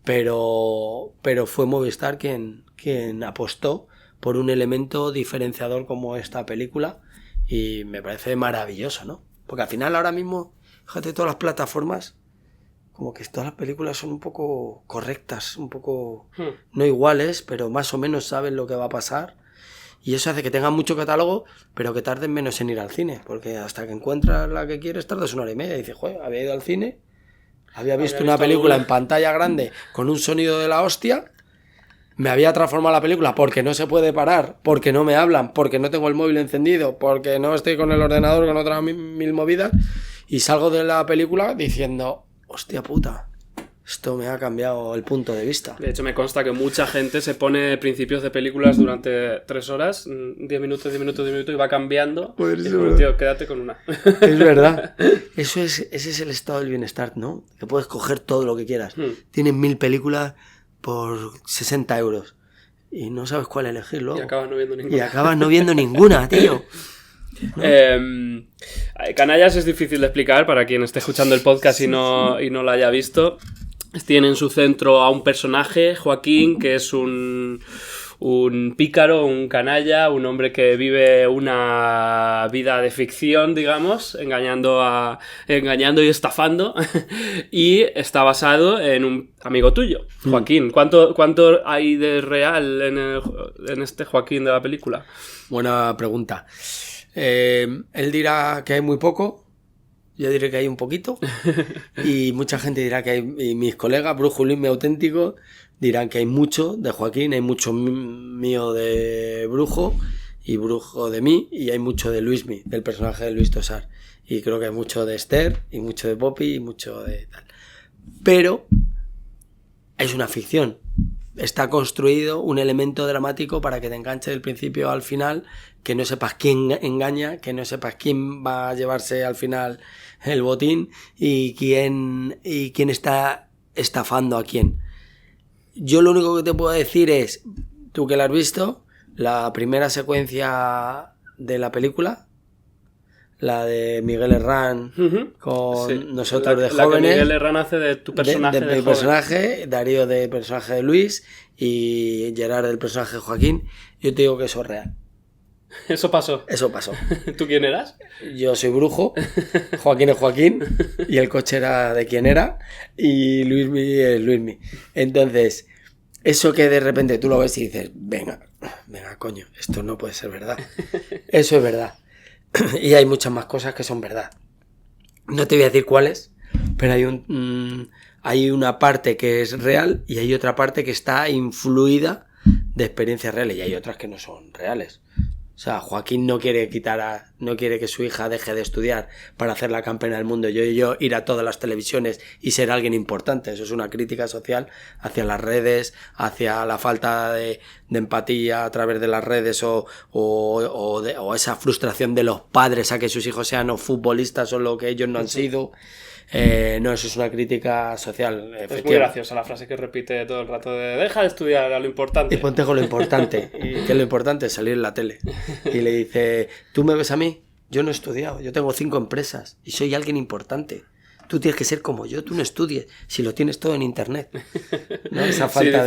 Pero fue Movistar quien apostó por un elemento diferenciador como esta película, y me parece maravilloso, ¿no? Porque al final ahora mismo, fíjate, todas las plataformas, como que todas las películas son un poco correctas, un poco no iguales, pero más o menos saben lo que va a pasar. Y eso hace que tengan mucho catálogo, pero que tarden menos en ir al cine. Porque hasta que encuentras la que quieres tardas 1 hora y media. Y dices, joder, había ido al cine, había visto una película en pantalla grande con un sonido de la hostia, me había transformado la película porque no se puede parar, porque no me hablan, porque no tengo el móvil encendido, porque no estoy con el ordenador, con otras mil movidas, y salgo de la película diciendo, hostia puta, esto me ha cambiado el punto de vista. De hecho, me consta que mucha gente se pone principios de películas durante 3 horas, 10 minutos, y va cambiando. Pues y digo, tío, quédate con una. Es verdad. Ese es el estado del bienestar, ¿no? Que puedes coger todo lo que quieras. Tienes 1000 películas por 60 euros y no sabes cuál elegir luego. Y acabas no viendo ninguna. Tío. ¿No? Canallas es difícil de explicar para quien esté escuchando el podcast y no lo haya visto. Tiene en su centro a un personaje, Joaquín, que es un pícaro, un canalla, un hombre que vive una vida de ficción, digamos, engañando y estafando, y está basado en un amigo tuyo, Joaquín. ¿Cuánto hay de real en este Joaquín de la película? Buena pregunta. Él dirá que hay muy poco. Yo diré que hay un poquito, y mucha gente dirá que hay, y mis colegas, Brujo y Luismi auténtico, dirán que hay mucho de Joaquín, hay mucho mío de Brujo, y Brujo de mí, y hay mucho de Luismi, del personaje de Luis Tosar. Y creo que hay mucho de Esther, y mucho de Poppy, y mucho de tal. Pero es una ficción. Está construido un elemento dramático para que te enganche del principio al final, que no sepas quién engaña, que no sepas quién va a llevarse al final el botín y quién está estafando a quién. Yo lo único que te puedo decir es, tú que la has visto, la primera secuencia de la película, la de Miguel Herrán con nosotros de jóvenes. La que Miguel Herrán hace de tu personaje de mi personaje, Darío de personaje de Luis y Gerard del personaje de Joaquín. Yo te digo que eso es real. Eso pasó. ¿Tú quién eras? Yo soy Brujo, Joaquín es Joaquín, y el coche era de quien era, y Luismi es Luismi. Entonces, eso que de repente tú lo ves y dices, venga, coño, esto no puede ser verdad. Eso es verdad. Y hay muchas más cosas que son verdad. No te voy a decir cuáles, pero hay una parte que es real y hay otra parte que está influida de experiencias reales, y hay otras que no son reales. O sea, Joaquín no quiere que su hija deje de estudiar para hacer la campeona del mundo. Yo ir a todas las televisiones y ser alguien importante. Eso es una crítica social hacia las redes, hacia la falta de empatía a través de las redes o esa frustración de los padres a que sus hijos sean o futbolistas o lo que ellos no han sido. No, eso es una crítica social. Es muy graciosa la frase que repite todo el rato de deja de estudiar a lo importante. Y ponte con lo importante. Y que lo importante es salir en la tele. Y le dice, ¿tú me ves a mí? Yo no he estudiado, yo tengo 5 empresas y soy alguien importante. Tú tienes que ser como yo, tú no estudies, si lo tienes todo en internet. ¿No? Esa falta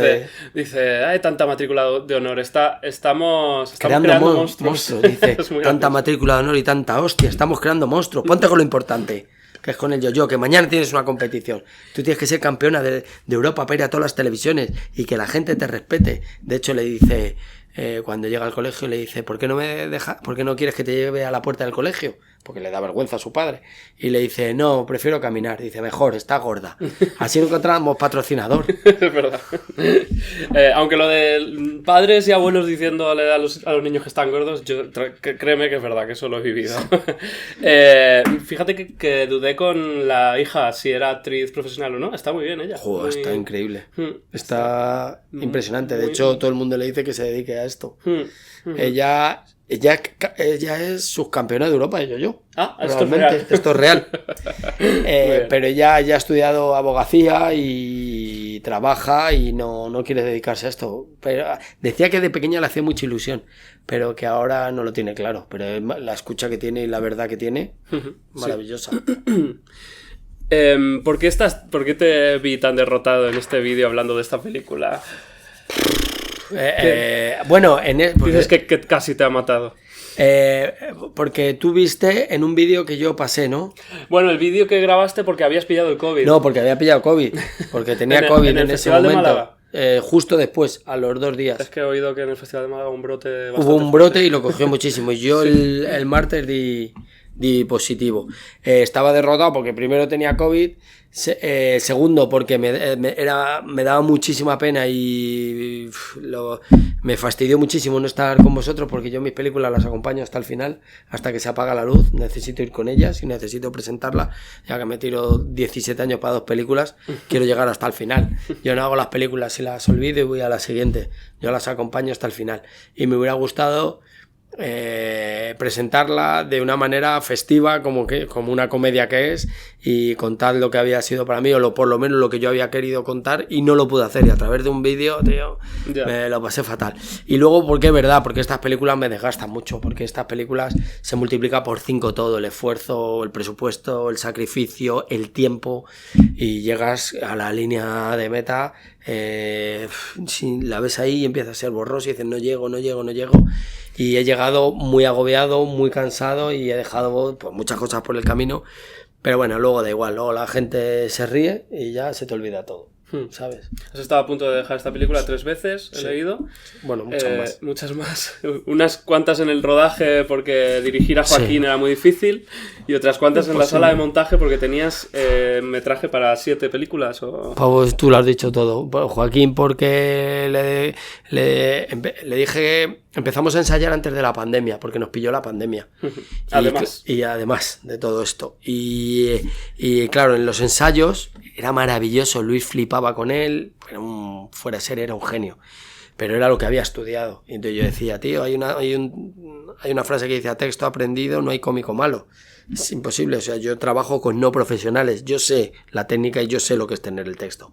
dice, hay tanta matrícula de honor, estamos creando monstruos. Dice, tanta matrícula de honor y tanta hostia, estamos creando monstruos. Ponte con lo importante, que es con el yo-yo, que mañana tienes una competición. Tú tienes que ser campeona de Europa para ir a todas las televisiones y que la gente te respete. De hecho, le dice, cuando llega al colegio, le dice, ¿por qué no quieres que te lleve a la puerta del colegio? porque le da vergüenza a su padre. Y le dice, no, prefiero caminar. Dice, mejor, está gorda. Así encontramos patrocinador. Es verdad. Aunque lo de padres y abuelos diciéndole a los niños que están gordos, créeme que es verdad, que eso lo he vivido. Fíjate que dudé con la hija si era actriz profesional o no. Está muy bien ella. Joder, está increíble. Está impresionante. De hecho, todo el mundo le dice que se dedique a esto. Ella es subcampeona de Europa de yo-yo. Ah, esto es real. Esto es real. Pero ella ya ha estudiado abogacía y trabaja y no quiere dedicarse a esto. Pero decía que de pequeña le hacía mucha ilusión, pero que ahora no lo tiene claro. Pero la escucha que tiene y la verdad que tiene, maravillosa. ¿Por qué te vi tan derrotado en este vídeo hablando de esta película? Bueno, dices que casi te ha matado. Porque tú viste en un vídeo que yo pasé, ¿no? Bueno, el vídeo que grabaste porque habías pillado el COVID. No, porque había pillado COVID. Porque tenía COVID en ese momento. Justo después, a los 2 días. Es que he oído que en el Festival de Málaga hubo un brote y lo cogió muchísimo. Y yo el martes di positivo. Estaba derrotado porque primero tenía COVID, segundo porque me daba muchísima pena y me fastidió muchísimo no estar con vosotros, porque yo mis películas las acompaño hasta el final, hasta que se apaga la luz. Necesito ir con ellas y necesito presentarla, ya que me tiro 17 años para 2 películas, quiero llegar hasta el final. Yo no hago las películas y las olvido y voy a la siguiente, yo las acompaño hasta el final. Y me hubiera gustado presentarla de una manera festiva, como una comedia que es, y contar lo que había sido para mí, o por lo menos lo que yo había querido contar, y no lo pude hacer, y a través de un vídeo, tío, me lo pasé fatal. Y luego, porque es verdad, porque estas películas me desgastan mucho, porque estas películas se multiplica por 5 todo, el esfuerzo, el presupuesto, el sacrificio, el tiempo, y llegas a la línea de meta, si la ves ahí y empieza a ser borroso y dices no llego, y he llegado muy agobiado, muy cansado, y he dejado pues muchas cosas por el camino, pero bueno, luego da igual, luego la gente se ríe y ya se te olvida todo, ¿sabes? Has estado a punto de dejar esta película 3 veces, he leído. Bueno, muchas más. Unas cuantas en el rodaje porque dirigir a Joaquín era muy difícil, y otras cuantas en la sala de montaje porque tenías metraje para 7 películas. Pues tú lo has dicho todo. Joaquín, porque le dije... Empezamos a ensayar antes de la pandemia, porque nos pilló la pandemia. Además de todo esto. Y claro, en los ensayos era maravilloso. Luis flipaba con él. Fuera de serie, era un genio. Pero era lo que había estudiado. Y entonces yo decía, tío, hay una frase que dice: a texto aprendido no hay cómico malo. Es imposible. O sea, yo trabajo con no profesionales. Yo sé la técnica y yo sé lo que es tener el texto.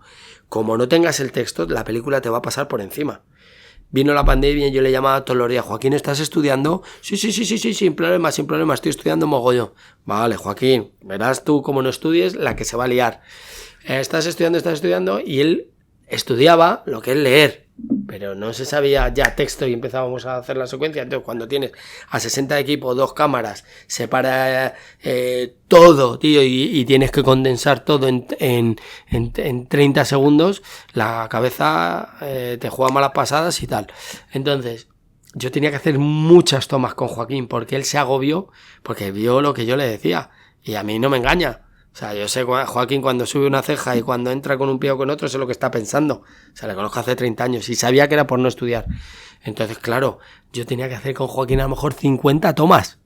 Como no tengas el texto, la película te va a pasar por encima. Vino la pandemia y yo le llamaba todos los días: Joaquín, ¿estás estudiando? Sí, sin problema, estoy estudiando mogollón. Vale, Joaquín, verás tú como no estudies la que se va a liar. Estás estudiando, y él estudiaba lo que es leer, pero no se sabía ya texto y empezábamos a hacer la secuencia. Entonces, cuando tienes a 60 de equipo, 2 cámaras, se para todo, tío, y tienes que condensar todo en 30 segundos, la cabeza te juega malas pasadas y tal. Entonces, yo tenía que hacer muchas tomas con Joaquín, porque él se agobió, porque vio lo que yo le decía, y a mí no me engaña. O sea, yo sé, Joaquín, cuando sube una ceja y cuando entra con un pie o con otro, sé lo que está pensando. O sea, le conozco hace 30 años y sabía que era por no estudiar. Entonces, claro, yo tenía que hacer con Joaquín a lo mejor 50 tomas.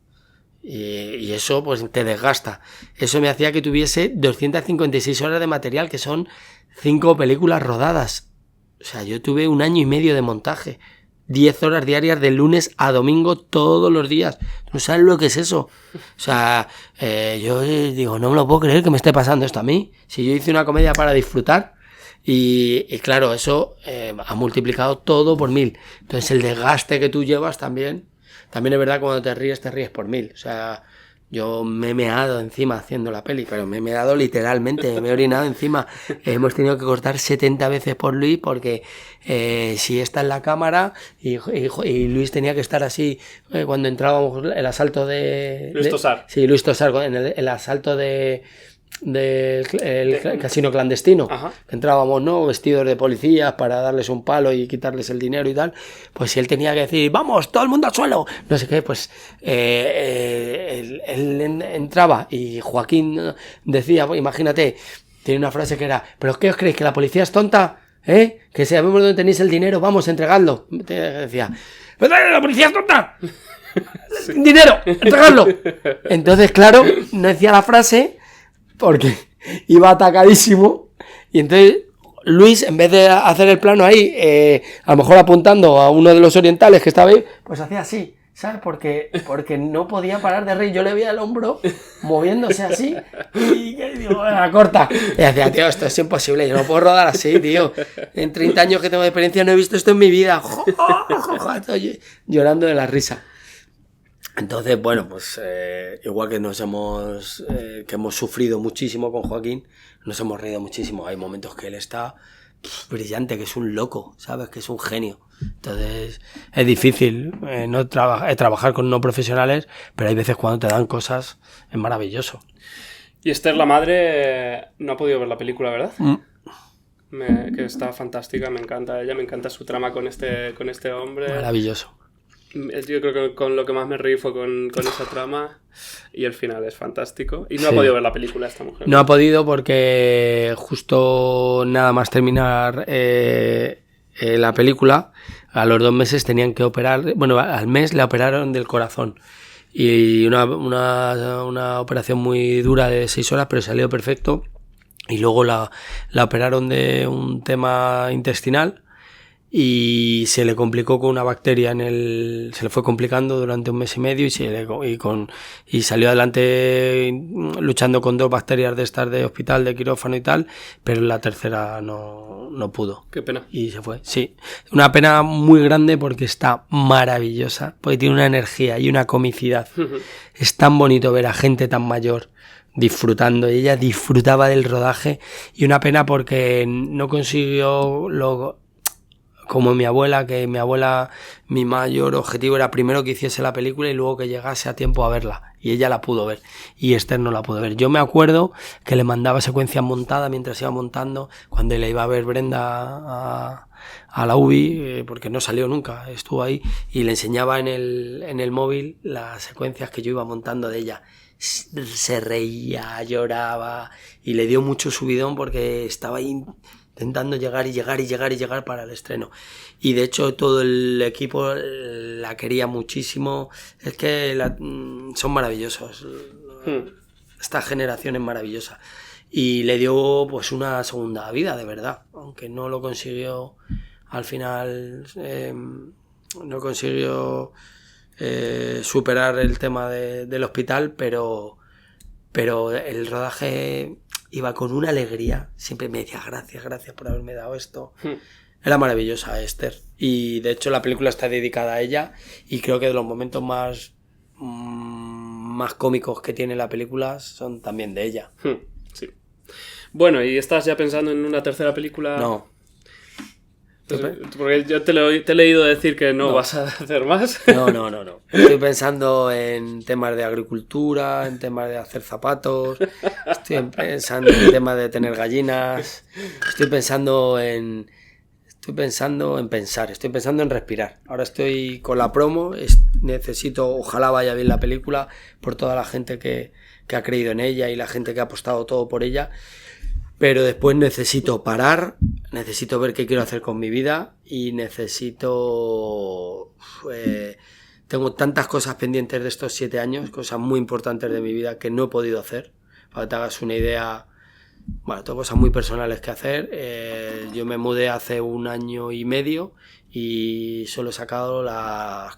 Y eso, pues, te desgasta. Eso me hacía que tuviese 256 horas de material, que son 5 películas rodadas. O sea, yo tuve 1 año y medio de montaje. 10 horas diarias de lunes a domingo todos los días. ¿No sabes lo que es eso? O sea, yo digo, no me lo puedo creer que me esté pasando esto a mí. Si yo hice una comedia para disfrutar, y claro, eso ha multiplicado todo por 1000. Entonces el desgaste que tú llevas también es verdad, cuando te ríes por 1000. O sea, yo me he meado encima haciendo la peli, pero me he meado literalmente, me he orinado encima. Hemos tenido que cortar 70 veces por Luis, porque si está en la cámara y Luis tenía que estar así cuando entrábamos el asalto de... Luis Tosar. Sí, Luis Tosar, en el asalto de casino clandestino. Ajá. Que entrábamos, ¿no? Vestidos de policías para darles un palo y quitarles el dinero y tal. Pues si él tenía que decir, vamos, todo el mundo al suelo, no sé qué, pues él entraba y Joaquín decía, pues, imagínate, tiene una frase que era, ¿pero qué os creéis, que la policía es tonta? Que sabemos dónde tenéis el dinero, vamos, entregadlo. Decía, ¡la policía es tonta! Sí. ¡Dinero! ¡Entregadlo! Entonces, claro, no decía la frase porque iba atacadísimo. Y entonces Luis, en vez de hacer el plano ahí, a lo mejor apuntando a uno de los orientales que estaba ahí, pues hacía así, ¿sabes? Porque no podía parar de reír. Yo le veía el hombro moviéndose así y digo, venga, corta. Y decía, tío, esto es imposible, yo no puedo rodar así, tío. En 30 años que tengo de experiencia no he visto esto en mi vida. Estoy llorando de la risa. Entonces, bueno, pues igual que que hemos sufrido muchísimo con Joaquín, nos hemos reído muchísimo. Hay momentos que él está brillante, que es un loco, ¿sabes? Que es un genio. Entonces, es difícil trabajar con no profesionales, pero hay veces cuando te dan cosas, es maravilloso. Y Esther, la madre, no ha podido ver la película, ¿verdad? Que está fantástica, me encanta ella, me encanta su trama con este hombre. Maravilloso. Yo creo que con lo que más me reí fue con esa trama, y el final es fantástico. Y no ha podido ver la película esta mujer. No ha podido porque justo nada más terminar la película, a los 2 meses tenían que operar, bueno, al mes le operaron del corazón. Y una operación muy dura de 6 horas, pero salió perfecto. Y luego la operaron de un tema intestinal. Y se le complicó con una bacteria se le fue complicando durante 1 mes y medio y salió adelante luchando con 2 bacterias de estas de hospital, de quirófano y tal, pero la tercera no pudo. Qué pena. Y se fue, sí. Una pena muy grande porque está maravillosa, porque tiene una energía y una comicidad. Es tan bonito ver a gente tan mayor disfrutando, y ella disfrutaba del rodaje, y una pena porque no consiguió como mi abuela, mi mayor objetivo era primero que hiciese la película y luego que llegase a tiempo a verla, y ella la pudo ver y Esther no la pudo ver. Yo me acuerdo que le mandaba secuencias montadas mientras iba montando, cuando le iba a ver Brenda a la UBI, porque no salió nunca, estuvo ahí, y le enseñaba en el móvil las secuencias que yo iba montando de ella. Se reía, lloraba, y le dio mucho subidón porque estaba ahí intentando llegar para el estreno. Y de hecho todo el equipo la quería muchísimo. Es que son maravillosos. Esta generación es maravillosa. Y le dio pues una segunda vida, de verdad. Aunque no lo consiguió al final, no consiguió superar el tema del hospital, pero el rodaje iba con una alegría, siempre me decía gracias por haberme dado esto. Era maravillosa Esther, y de hecho la película está dedicada a ella, y creo que de los momentos más cómicos que tiene la película son también de ella. Sí. Bueno, ¿y estás ya pensando en una tercera película? No. Porque yo te he leído decir que no vas a hacer más. No. Estoy pensando en temas de agricultura, en temas de hacer zapatos, estoy pensando en temas de tener gallinas, estoy pensando en pensar, estoy pensando en respirar. Ahora estoy con la promo, ojalá vaya bien la película por toda la gente que ha creído en ella y la gente que ha apostado todo por ella. Pero después necesito parar, necesito ver qué quiero hacer con mi vida y tengo tantas cosas pendientes de estos 7 años, cosas muy importantes de mi vida que no he podido hacer. Para que te hagas una idea, bueno, tengo cosas muy personales que hacer. Yo me mudé hace 1 año y medio y solo he sacado la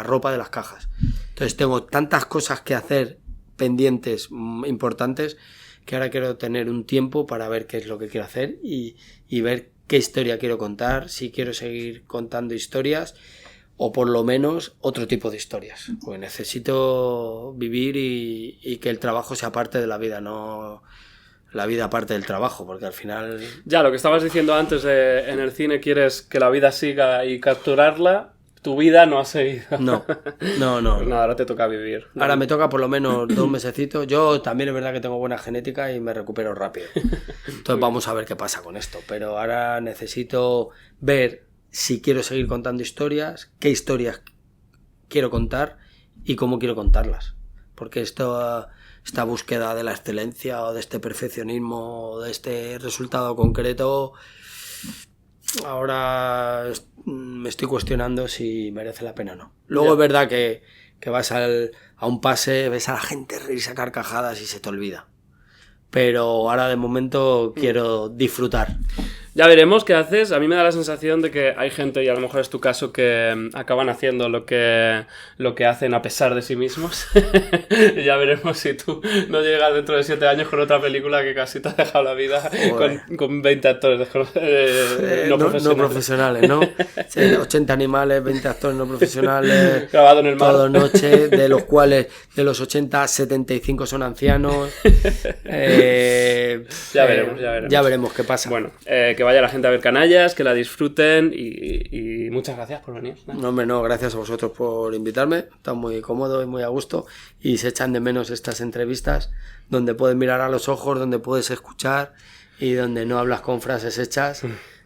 ropa de las cajas. Entonces tengo tantas cosas que hacer pendientes, importantes, que ahora quiero tener un tiempo para ver qué es lo que quiero hacer y ver qué historia quiero contar, si quiero seguir contando historias o por lo menos otro tipo de historias. Pues necesito vivir y que el trabajo sea parte de la vida, no la vida parte del trabajo, porque al final... Ya, lo que estabas diciendo antes en el cine, quieres que la vida siga y capturarla. tu vida no ha seguido. No. Pues nada, ahora te toca vivir. Ahora me toca por lo menos 2 mesecitos. Yo también es verdad que tengo buena genética y me recupero rápido. Entonces vamos a ver qué pasa con esto. Pero ahora necesito ver si quiero seguir contando historias, qué historias quiero contar y cómo quiero contarlas. Porque esta búsqueda de la excelencia o de este perfeccionismo o de este resultado concreto, ahora me estoy cuestionando si merece la pena o no. Luego es verdad que vas a un pase, ves a la gente reírse a carcajadas y se te olvida. Pero ahora de momento quiero disfrutar. Ya veremos qué haces. A mí me da la sensación de que hay gente, y a lo mejor es tu caso, que acaban haciendo lo que hacen a pesar de sí mismos. Ya veremos si tú no llegas dentro de 7 años con otra película que casi te ha dejado la vida con 20 actores no profesionales. ¿no? Sí, 80 animales, 20 actores no profesionales. Grabado en el mar. Todo noche, de los cuales de los 80, 75 son ancianos. Ya veremos. Ya veremos qué pasa. Bueno, que vaya la gente a ver Canallas, que la disfruten y muchas gracias por venir. No, hombre, no, gracias a vosotros por invitarme. Está muy cómodo y muy a gusto y se echan de menos estas entrevistas donde puedes mirar a los ojos, donde puedes escuchar y donde no hablas con frases hechas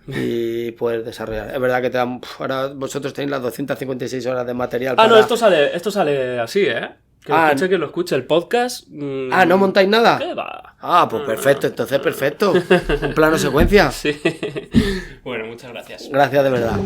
y puedes desarrollar. Es verdad que ahora vosotros tenéis las 256 horas de material. No, esto sale así, ¿eh? Que lo escuche el podcast. ¿No montáis nada? ¿Qué va? Pues perfecto, entonces perfecto. Un plano secuencia. Sí. Bueno, muchas gracias. Gracias de verdad.